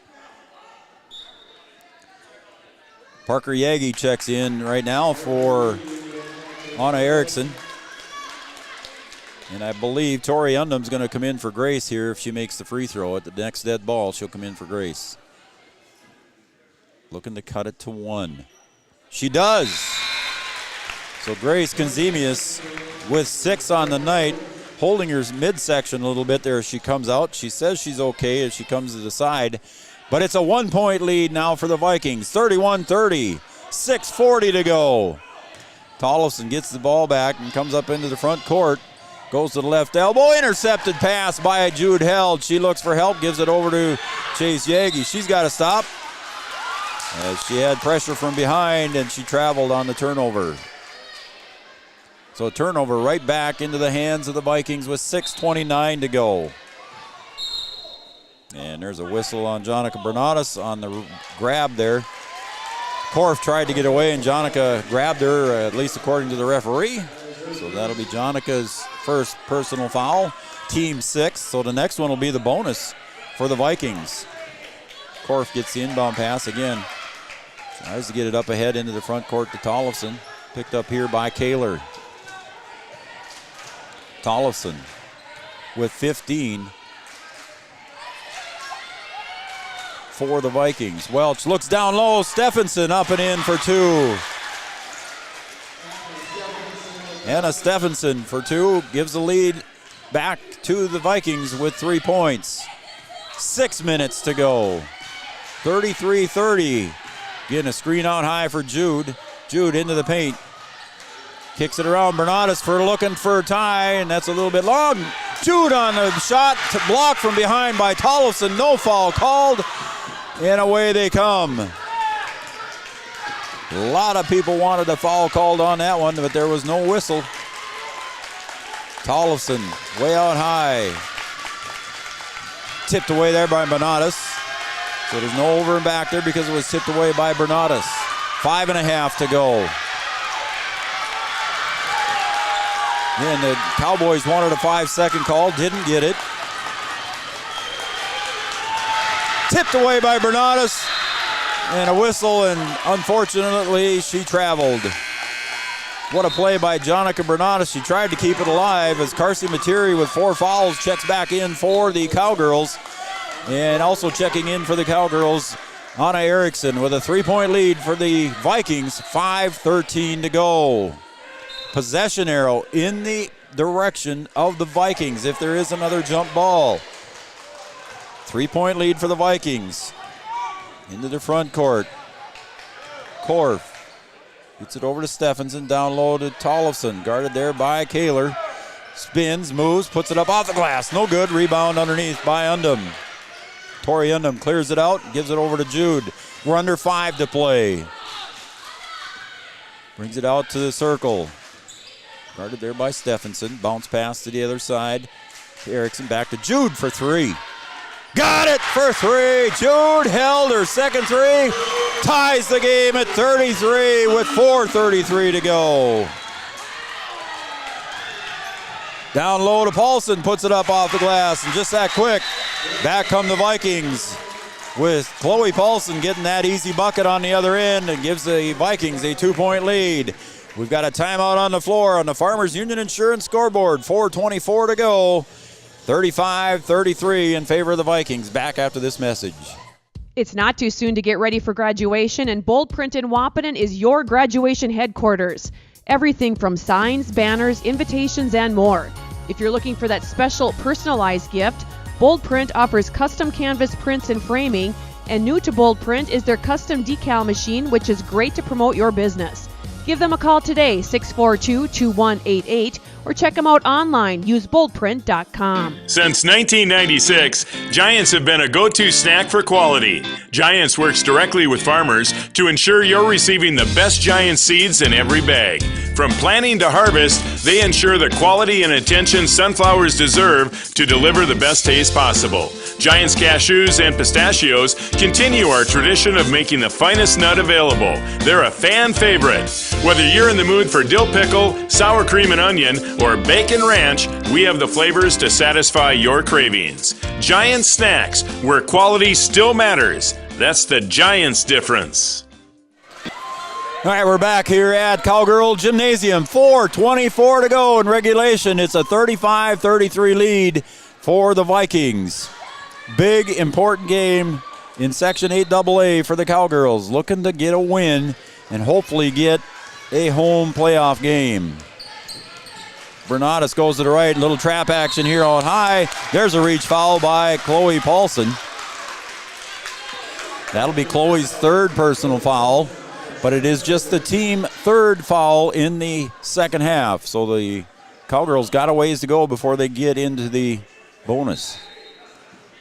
Parker Yagi checks in right now for Anna Erickson. And I believe Tori Undham's going to come in for Grace here if she makes the free throw. At the next dead ball, she'll come in for Grace. Looking to cut it to 1. She does. So Grace Konzemius with 6 on the night, holding her midsection a little bit there as she comes out. She says she's okay as she comes to the side. But it's a 1-point lead now for the Vikings. 31-30, 6:40 to go. Tollefson gets the ball back and comes up into the front court. Goes to the left elbow, intercepted pass by Jude Held. She looks for help, gives it over to Chase Yagi. She's got to stop as she had pressure from behind and she traveled on the turnover. So a turnover right back into the hands of the Vikings with 6:29 to go. And there's a whistle on Jonica Bernatus on the grab there. Korf tried to get away and Jonica grabbed her, at least according to the referee. So that'll be Jonica's first personal foul, team 6. So the next one will be the bonus for the Vikings. Korf gets the inbound pass again. Tries to get it up ahead into the front court to Tollefson. Picked up here by Kaler. Tollefson with 15 for the Vikings. Welch looks down low. Stephenson up and in for 2. Anna Stephenson for 2 gives the lead back to the Vikings with 3 points. 6 minutes to go. 33-30. Getting a screen out high for Jude. Jude into the paint. Kicks it around. Bernatus looking for a tie, and that's a little bit long. Jude on the shot, blocked from behind by Tollefson. No foul called, and away they come. A lot of people wanted a foul called on that one, but there was no whistle. Tollefson way out high. Tipped away there by Bernatus. So there's no over and back there because it was tipped away by Bernatus. 5.5 to go. And the Cowboys wanted a 5-second call, didn't get it. Tipped away by Bernatus. And a whistle, and unfortunately, she traveled. What a play by Jonica Bernatus. She tried to keep it alive as Carsey Materi with 4 fouls checks back in for the Cowgirls. And also checking in for the Cowgirls, Anna Erickson with a 3-point lead for the Vikings. 5:13 to go. Possession arrow in the direction of the Vikings if there is another jump ball. 3-point lead for the Vikings. Into the front court. Korf gets it over to Stephenson, down low to Tollefson, guarded there by Kaler. Spins, moves, puts it up off the glass. No good. Rebound underneath by Undham. Tori Undham clears it out, gives it over to Jude. We're under 5 to play. Brings it out to the circle. Guarded there by Stephenson. Bounce pass to the other side. Erickson back to Jude for 3. Got it for 3. Jude Held her second 3. Ties the game at 33 with 4:33 to go. Down low to Paulson, puts it up off the glass, and just that quick, back come the Vikings with Chloe Paulson getting that easy bucket on the other end and gives the Vikings a 2-point lead. We've got a timeout on the floor on the Farmers Union Insurance scoreboard. 4:24 to go. 35-33 in favor of the Vikings. Back after this message. It's not too soon to get ready for graduation, and Bold Print in Wahpeton is your graduation headquarters. Everything from signs, banners, invitations, and more. If you're looking for that special personalized gift, Bold Print offers custom canvas prints and framing, and new to Bold Print is their custom decal machine, which is great to promote your business. Give them a call today, 642-2188, or check them out online. Use boldprint.com. Since 1996, Giants have been a go-to snack for quality. Giants works directly with farmers to ensure you're receiving the best Giant seeds in every bag. From planting to harvest, they ensure the quality and attention sunflowers deserve to deliver the best taste possible. Giants cashews and pistachios continue our tradition of making the finest nut available. They're a fan favorite. Whether you're in the mood for dill pickle, sour cream and onion, or bacon ranch, we have the flavors to satisfy your cravings. Giant Snacks, where quality still matters. That's the Giants difference. All right, we're back here at Cowgirl Gymnasium. 4:24 to go in regulation. It's a 35-33 lead for the Vikings. Big, important game in Section 8AA for the Cowgirls, looking to get a win and hopefully get a home playoff game. Bernatus goes to the right. Little trap action here on high. There's a reach foul by Chloe Paulson. That'll be Chloe's third personal foul, but it is just the team third foul in the second half. So the Cowgirls got a ways to go before they get into the bonus.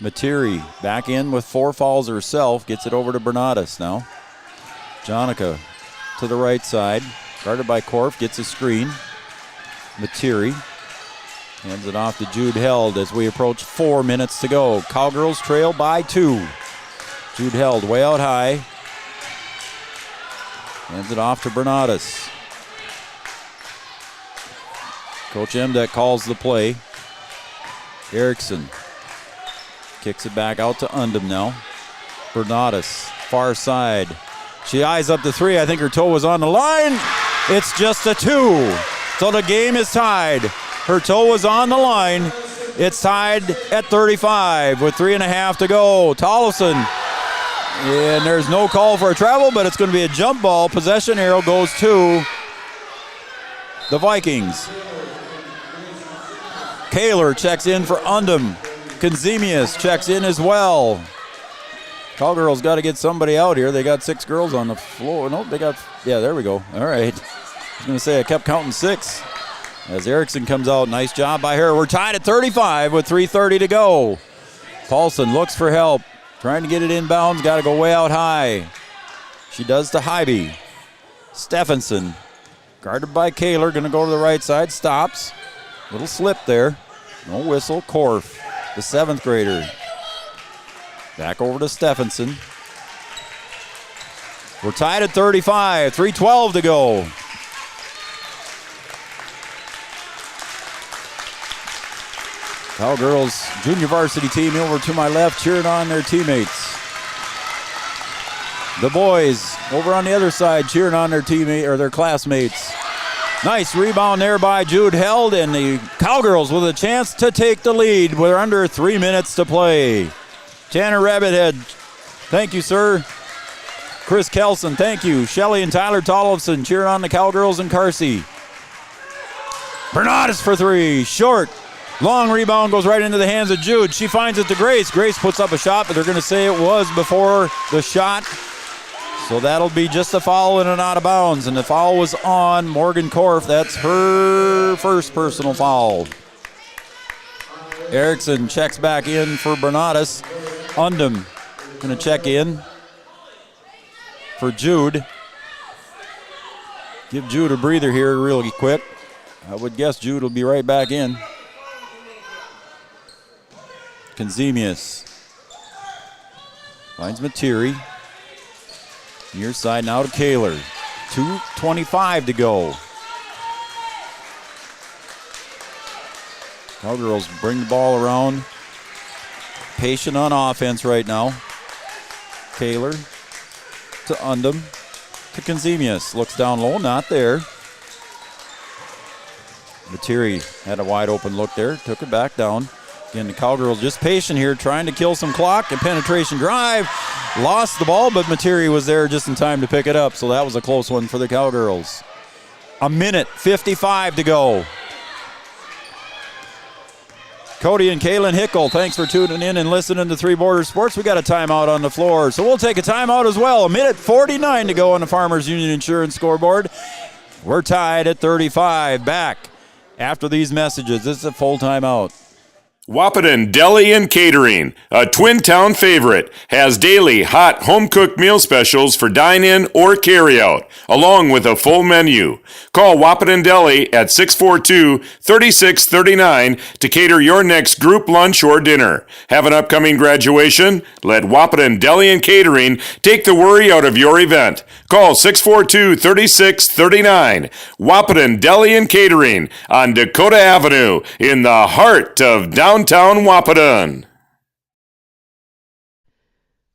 Materi back in with 4 fouls herself. Gets it over to Bernatus now. Jonica to the right side. Guarded by Korf. Gets a screen. Materi hands it off to Jude Held as we approach 4 minutes to go. Cowgirls trail by 2. Jude Held way out high. Hands it off to Bernatus. Coach Emdek calls the play. Erickson kicks it back out to Undum now. Bernatus, far side. She eyes up the 3. I think her toe was on the line. It's just a 2. So the game is tied. Her toe was on the line. It's tied at 35 with 3.5 to go. Tollefson. And there's no call for a travel, but it's going to be a jump ball. Possession arrow goes to the Vikings. Kaler checks in for Undum. Konzemius checks in as well. Cowgirls got to get somebody out here. They got 6 girls on the floor. Nope, they got, yeah, there we go. All right. I was going to say I kept counting 6. As Erickson comes out, nice job by her. We're tied at 35 with 3:30 to go. Paulson looks for help. Trying to get it inbounds, got to go way out high. She does to Hybe. Stephenson, guarded by Kaler, going to go to the right side, stops. Little slip there. No whistle. Korf, the 7th grader. Back over to Stephenson. We're tied at 35, 3:12 to go. Cowgirls junior varsity team over to my left cheering on their teammates. The boys over on the other side cheering on their teammate or their classmates. Nice rebound there by Jude Held, and the Cowgirls with a chance to take the lead. We're under 3 minutes to play. Tanner Rabbithead, thank you, sir. Chris Kelson, thank you. Shelley and Tyler Tollefson cheering on the Cowgirls in Carsey. Bernatus for 3, short. Long rebound goes right into the hands of Jude. She finds it to Grace. Grace puts up a shot, but they're going to say it was before the shot. So that'll be just a foul and an out of bounds. And the foul was on Morgan Korf. That's her first personal foul. Erickson checks back in for Bernatus. Undum going to check in for Jude. Give Jude a breather here really quick. I would guess Jude will be right back in. Konzemius finds Materi. Near side now to Kaler. 2:25 to go. Cowgirls bring the ball around. Patient on offense right now. Kaler to Undum to Konzemius. Looks down low, not there. Materi had a wide open look there. Took it back down. Again, the Cowgirls just patient here, trying to kill some clock. A penetration drive. Lost the ball, but Materi was there just in time to pick it up. So that was a close one for the Cowgirls. 1:55 to go. Cody and Kaylin Hickel, thanks for tuning in and listening to Three Borders Sports. We got a timeout on the floor, so we'll take a timeout as well. 1:49 to go on the Farmers Union Insurance scoreboard. We're tied at 35. Back after these messages. This is a full timeout. Wahpeton Deli and Catering, a Twin Town favorite, has daily hot home-cooked meal specials for dine-in or carry-out, along with a full menu. Call Wahpeton Deli at 642-3639 to cater your next group lunch or dinner. Have an upcoming graduation? Let Wahpeton Deli and Catering take the worry out of your event. Call 642-3639. Wahpeton Deli and Catering on Dakota Avenue in the heart of downtown Wahpeton.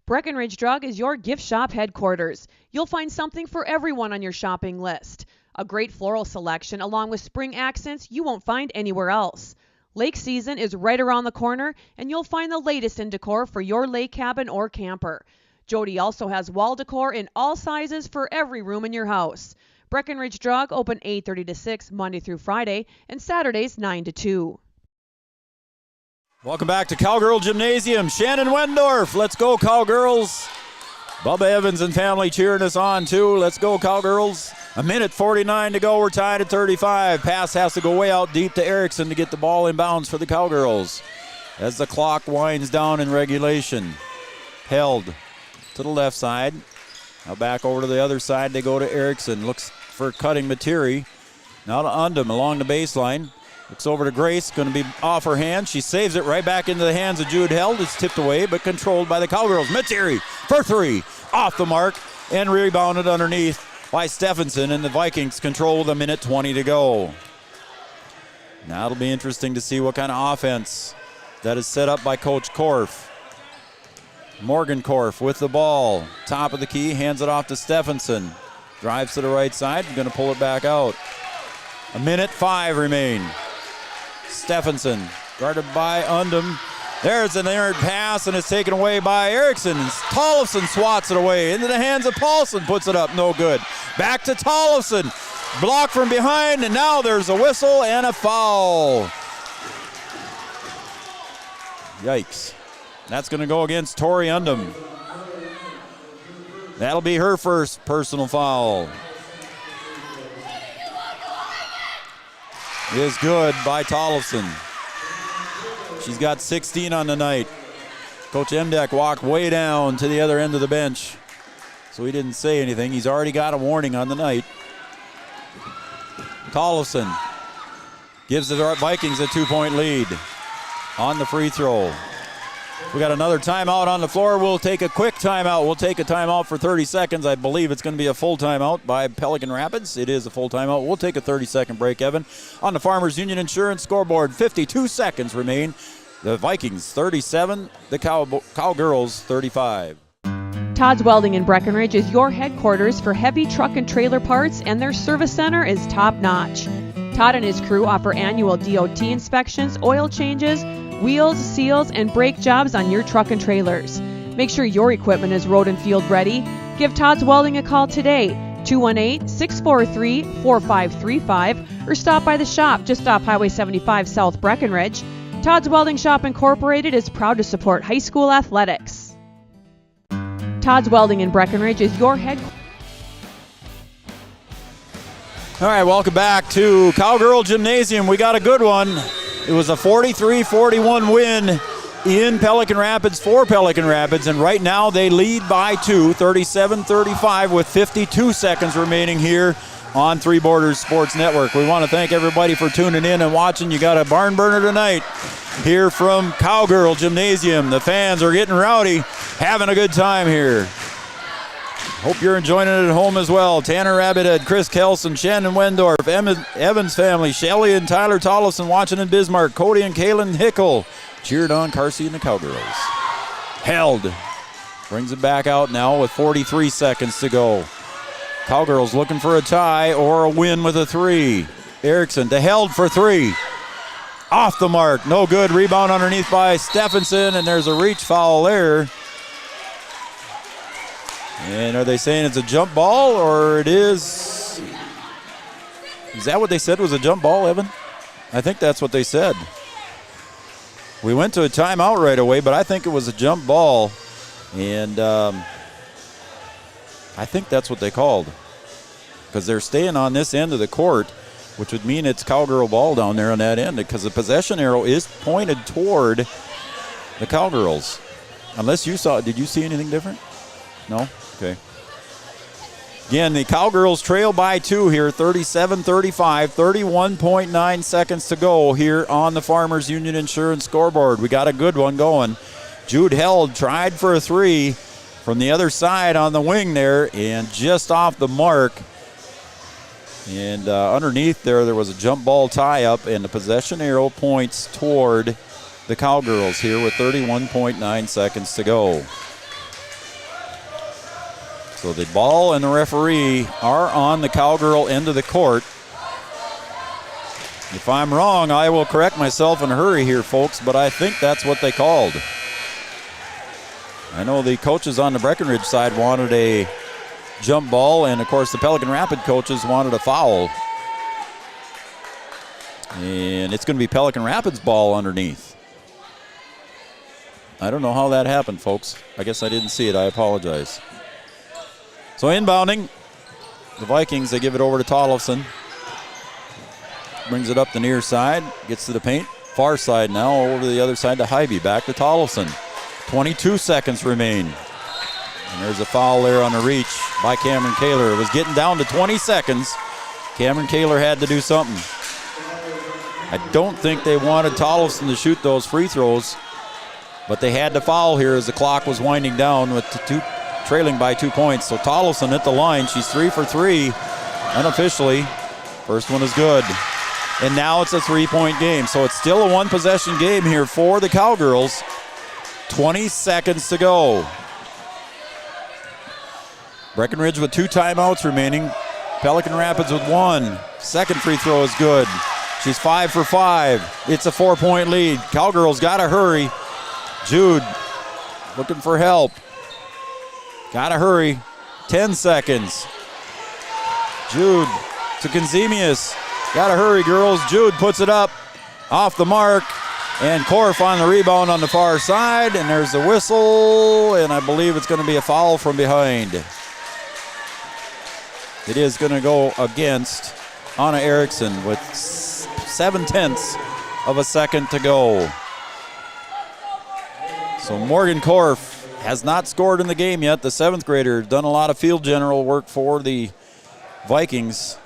Breckenridge Drug is your gift shop headquarters. You'll find something for everyone on your shopping list. A great floral selection along with spring accents you won't find anywhere else. Lake season is right around the corner, and you'll find the latest in decor for your lake cabin or camper. Jody also has wall decor in all sizes for every room in your house. Breckenridge Drug open 8:30 to 6 Monday through Friday and Saturdays 9 to 2. Welcome back to Cowgirl Gymnasium. Shannon Wendorf. Let's go, Cowgirls. Bubba Evans and family cheering us on, too. Let's go, Cowgirls. 1:49 to go. We're tied at 35. Pass has to go way out deep to Erickson to get the ball in bounds for the Cowgirls. As the clock winds down in regulation. Held to the left side. Now back over to the other side. They go to Erickson. Looks for cutting Materi. Now to Undum along the baseline. Looks over to Grace, going to be off her hand. She saves it right back into the hands of Jude Held. It's tipped away, but controlled by the Cowgirls. Materi for three, off the mark, and rebounded underneath by Stephenson, and the Vikings control with 1:20 to go. Now it'll be interesting to see what kind of offense that is set up by Coach Korf. Morgan Korf with the ball, top of the key, hands it off to Stephenson. Drives to the right side, going to pull it back out. 1:05 remain. Stephenson, guarded by Undum. There's an errant pass, and it's taken away by Erickson. Tollefson swats it away into the hands of Paulson, puts it up, no good. Back to Tollefson, blocked from behind, and now there's a whistle and a foul. Yikes. That's going to go against Tori Undum. That'll be her first personal foul. Is good by Tollefson. She's got 16 on the night. Coach Emdeck walked way down to the other end of the bench, so he didn't say anything. He's already got a warning on the night. Tollefson gives the Vikings a 2-point lead on the free throw. We got another timeout on the floor. We'll take a quick timeout. We'll take a timeout for 30 seconds. I believe it's going to be a full timeout by Pelican Rapids. It is a full timeout. We'll take a 30-second break, Evan. On the Farmers Union Insurance scoreboard, 52 seconds remain. The Vikings 37, the Cowgirls 35. Todd's Welding in Breckenridge is your headquarters for heavy truck and trailer parts, and their service center is top-notch. Todd and his crew offer annual DOT inspections, oil changes, wheels, seals, and brake jobs on your truck and trailers. Make sure your equipment is road and field ready. Give Todd's Welding a call today, 218-643-4535, or stop by the shop just off Highway 75 South Breckenridge. Todd's Welding Shop Incorporated is proud to support high school athletics. Todd's Welding in Breckenridge is your headquarters. All right, welcome back to Cowgirl Gymnasium. We got a good one. It was a 43-41 win in Pelican Rapids for Pelican Rapids, and right now they lead by 2, 37-35 with 52 seconds remaining here on Three Borders Sports Network. We want to thank everybody for tuning in and watching. You got a barn burner tonight here from Cowgirl Gymnasium. The fans are getting rowdy, having a good time here. Hope you're enjoying it at home as well. Tanner Rabbit, Chris Kelson, Shannon Wendorf, Evans family, Shelly and Tyler Tollefson watching in Bismarck, Cody and Kaylin Hickel cheered on Carsey and the Cowgirls. Held. Brings it back out now with 43 seconds to go. Cowgirls looking for a tie or a win with a 3. Erickson to Held for 3. Off the mark. No good. Rebound underneath by Stephenson, and there's a reach foul there. And are they saying it's a jump ball, or it is? Is that what they said was a jump ball, Evan? I think that's what they said. We went to a timeout right away, but I think it was a jump ball. And I think that's what they called, because they're staying on this end of the court. which would mean it's Cowgirl ball down there on that end because the possession arrow is pointed toward the Cowgirls. Unless you saw, did you see anything different? No? Okay. Again, the Cowgirls trail by 2 here, 37-35, 31.9 seconds to go here on the Farmers Union Insurance scoreboard. We got a good one going. Jude Held tried for a 3 from the other side on the wing there and just off the mark. And underneath there was a jump ball tie-up, and the possession arrow points toward the Cowgirls here with 31.9 seconds to go. So the ball and the referee are on the Cowgirl end of the court. If I'm wrong, I will correct myself in a hurry here, folks, but I think that's what they called. I know the coaches on the Breckenridge side wanted a jump ball, and of course the Pelican Rapid coaches wanted a foul. And it's going to be Pelican Rapid's ball underneath. I don't know how that happened, folks. I guess I didn't see it. I apologize. So inbounding, the Vikings, they give it over to Tollefson. Brings it up the near side, gets to the paint. Far side now, over to the other side to Hybe. Back to Tollefson. 22 seconds remain. And there's a foul there on the reach by Cameron Kaler. It was getting down to 20 seconds. Cameron Kaler had to do something. I don't think they wanted Tollefson to shoot those free throws, but they had to foul here as the clock was winding down with trailing by 2 points. So Tollefson at the line. She's 3 for 3 unofficially. First one is good. And now it's a 3-point game. So it's still a one-possession game here for the Cowgirls. 20 seconds to go. Breckenridge with 2 timeouts remaining. Pelican Rapids with 1. Second free throw is good. She's 5 for 5. It's a 4-point lead. Cowgirls got to hurry. Jude looking for help. Got to hurry. 10 seconds. Jude to Konzemius. Got to hurry, girls. Jude puts it up off the mark. And Korf on the rebound on the far side. And there's the whistle. And I believe it's going to be a foul from behind. It is going to go against Anna Erickson with 0.7 of a second to go. So Morgan Korf has not scored in the game yet. The 7th grader done a lot of field general work for the Vikings.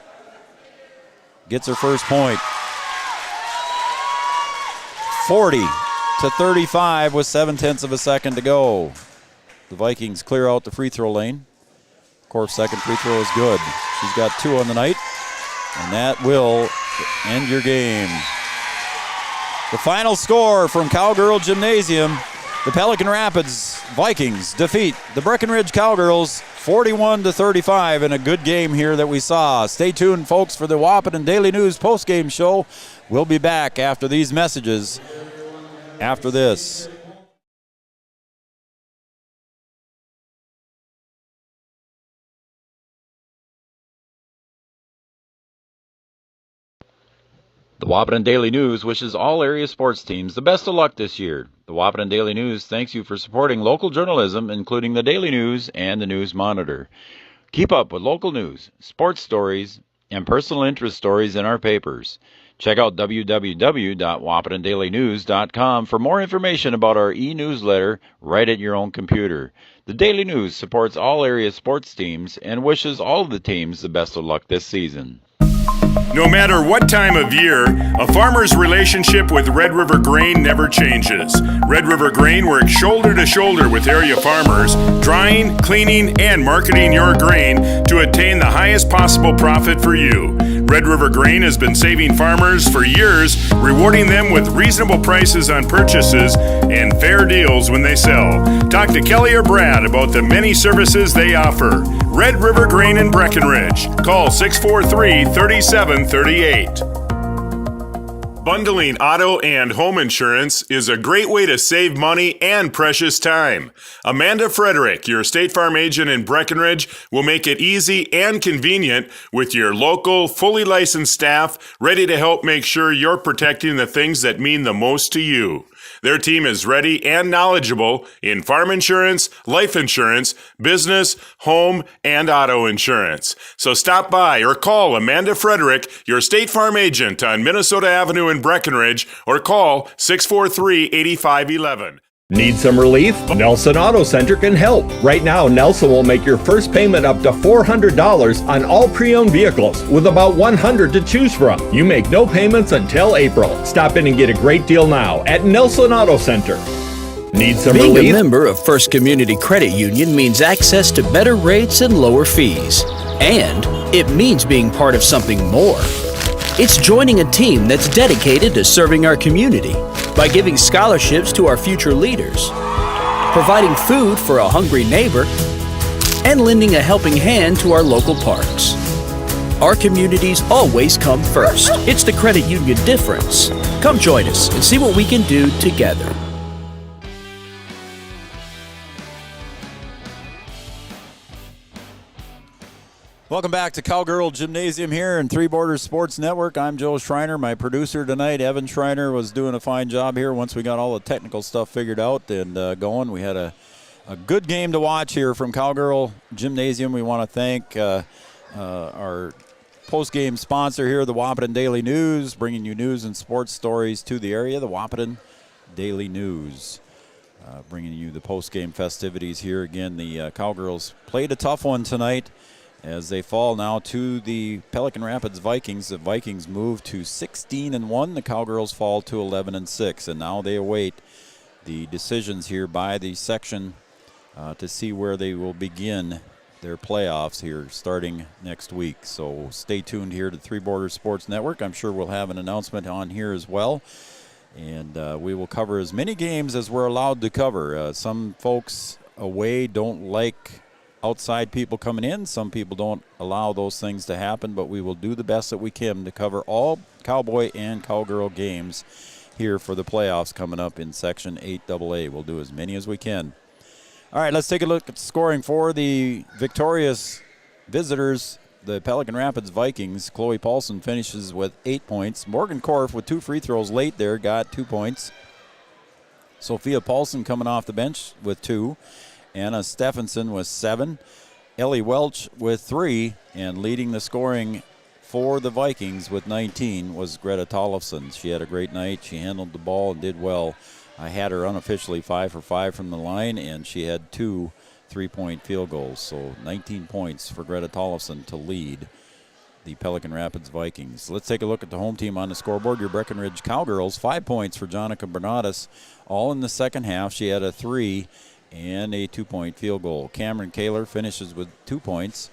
Gets her first point. 40-35 with 0.7 of a second to go. The Vikings clear out the free throw lane. Korf's second free throw is good. She's got 2 on the night, and that will end your game. The final score from Cowgirl Gymnasium. The Pelican Rapids Vikings defeat the Breckenridge Cowgirls 41-35 in a good game here that we saw. Stay tuned, folks, for the Wahpeton Daily News postgame show. We'll be back after these messages after this. The Wahpeton Daily News wishes all area sports teams the best of luck this year. The Wahpeton Daily News thanks you for supporting local journalism, including the Daily News and the News Monitor. Keep up with local news, sports stories, and personal interest stories in our papers. Check out www.wahpetondailynews.com for more information about our e-newsletter right at your own computer. The Daily News supports all area sports teams and wishes all of the teams the best of luck this season. No matter what time of year, a farmer's relationship with Red River Grain never changes. Red River Grain works shoulder to shoulder with area farmers, drying, cleaning, and marketing your grain to attain the highest possible profit for you. Red River Grain has been saving farmers for years, rewarding them with reasonable prices on purchases and fair deals when they sell. Talk to Kelly or Brad about the many services they offer. Red River Grain in Breckenridge. Call 643-3738. Bundling auto and home insurance is a great way to save money and precious time. Amanda Frederick, your State Farm agent in Breckenridge, will make it easy and convenient with your local, fully licensed staff ready to help make sure you're protecting the things that mean the most to you. Their team is ready and knowledgeable in farm insurance, life insurance, business, home, and auto insurance. So stop by or call Amanda Frederick, your State Farm agent on Minnesota Avenue in Breckenridge, or call 643-8511. Need some relief? Nelson Auto Center can help. Right now, Nelson will make your first payment up to $400 on all pre-owned vehicles with about 100 to choose from. You make no payments until April. Stop in and get a great deal now at Nelson Auto Center. Need some Being relief? a member of First Community Credit Union means access to better rates and lower fees. And it means being part of something more. It's joining a team that's dedicated to serving our community by giving scholarships to our future leaders, providing food for a hungry neighbor, and lending a helping hand to our local parks. Our communities always come first. It's the credit union difference. Come join us and see what we can do together. Welcome back to Cowgirl Gymnasium here in Three Borders Sports Network. I'm Joe Schreiner. My producer tonight, Evan Schreiner, was doing a fine job here once we got all the technical stuff figured out and going. We had a good game to watch here from Cowgirl Gymnasium. We want to thank our post-game sponsor here, the Wahpeton Daily News, bringing you news and sports stories to the area, the Wahpeton Daily News. Bringing you the post-game festivities here. Again, the Cowgirls played a tough one tonight, as they fall now to the Pelican Rapids Vikings. The Vikings move to 16-1. The Cowgirls fall to 11-6, and now they await the decisions here by the section to see where they will begin their playoffs here starting next week. So stay tuned here to Three Borders Sports Network. I'm sure we'll have an announcement on here as well, and we will cover as many games as we're allowed to cover. Some folks away don't like outside people coming in. Some people don't allow those things to happen, but we will do the best that we can to cover all Cowboy and Cowgirl games here for the playoffs coming up in Section 8AA. We'll do as many as we can. All right, let's take a look at the scoring for the victorious visitors, the Pelican Rapids Vikings. Chloe Paulson finishes with 8 points. Morgan Korf with 2 free throws late there got 2 points. Sophia Paulson coming off the bench with 2. Anna Stephenson with 7. Ellie Welch with 3. And leading the scoring for the Vikings with 19 was Greta Tollefson. She had a great night. She handled the ball and did well. I had her unofficially 5 for 5 from the line, and she had 2 3-point field goals. So 19 points for Greta Tollefson to lead the Pelican Rapids Vikings. Let's take a look at the home team on the scoreboard. Your Breckenridge Cowgirls, 5 points for Jonica Bernadas, all in the second half. She had a 3 and a 2-point field goal. Cameron Kaler finishes with 2 points.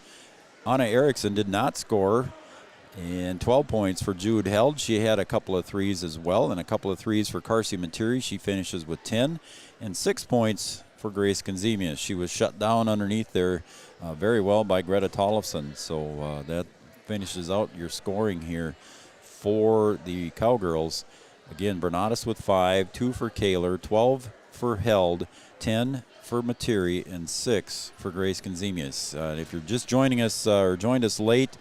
Anna Erickson did not score, and 12 points for Jude Held. She had a couple of threes as well, and a couple of threes for Karsi Materi. She finishes with 10, and 6 points for Grace Conzemius. She was shut down underneath there very well by Greta Tollefson. So that finishes out your scoring here for the Cowgirls. Again, Bernadas with 5, 2 for Kaler, 12 for Held, 10 for Materi, and 6 for Grace Conzemius. If you're just joining us or joined us late,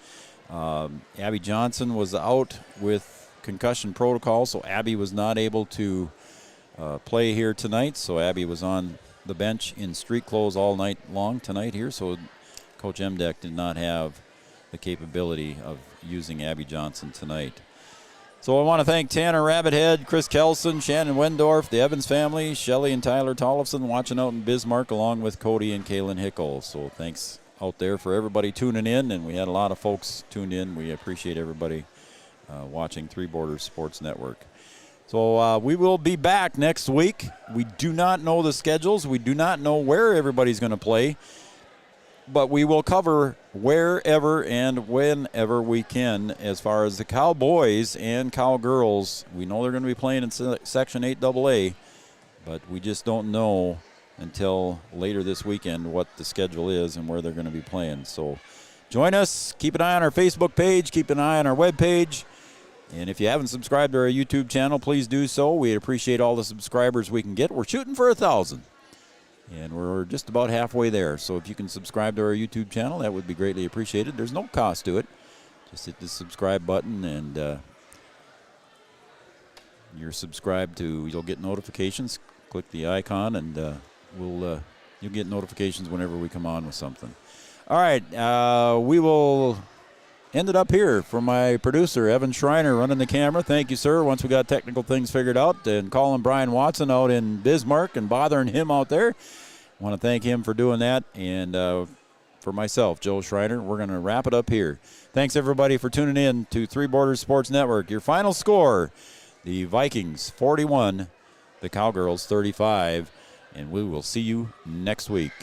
Abby Johnson was out with concussion protocol, so Abby was not able to play here tonight. So Abby was on the bench in street clothes all night long tonight here, so Coach Emdeck did not have the capability of using Abby Johnson tonight. So I want to thank Tanner Rabbithead, Chris Kelson, Shannon Wendorf, the Evans family, Shelley and Tyler Tollefson watching out in Bismarck, along with Cody and Kaylin Hickle. So thanks out there for everybody tuning in, and we had a lot of folks tuned in. We appreciate everybody watching Three Borders Sports Network. So we will be back next week. We do not know the schedules. We do not know where everybody's going to play, but we will cover wherever and whenever we can as far as the Cowboys and Cowgirls. We know they're going to be playing in Section 8AA, but we just don't know until later this weekend what the schedule is and where they're going to be playing. So join us. Keep an eye on our Facebook page. Keep an eye on our webpage. And if you haven't subscribed to our YouTube channel, please do so. We appreciate all the subscribers we can get. We're shooting for 1,000. And we're just about halfway there. So if you can subscribe to our YouTube channel, that would be greatly appreciated. There's no cost to it. Just hit the subscribe button and you're subscribed to, you'll get notifications. Click the icon, and you'll get notifications whenever we come on with something. All right, we will end it up here for my producer, Evan Schreiner, running the camera. Thank you, sir, once we got technical things figured out, and calling Brian Watson out in Bismarck and bothering him out there. I want to thank him for doing that, and for myself, Joe Schreiner, we're going to wrap it up here. Thanks, everybody, for tuning in to Three Borders Sports Network. Your final score, the Vikings 41, the Cowgirls 35, and we will see you next week.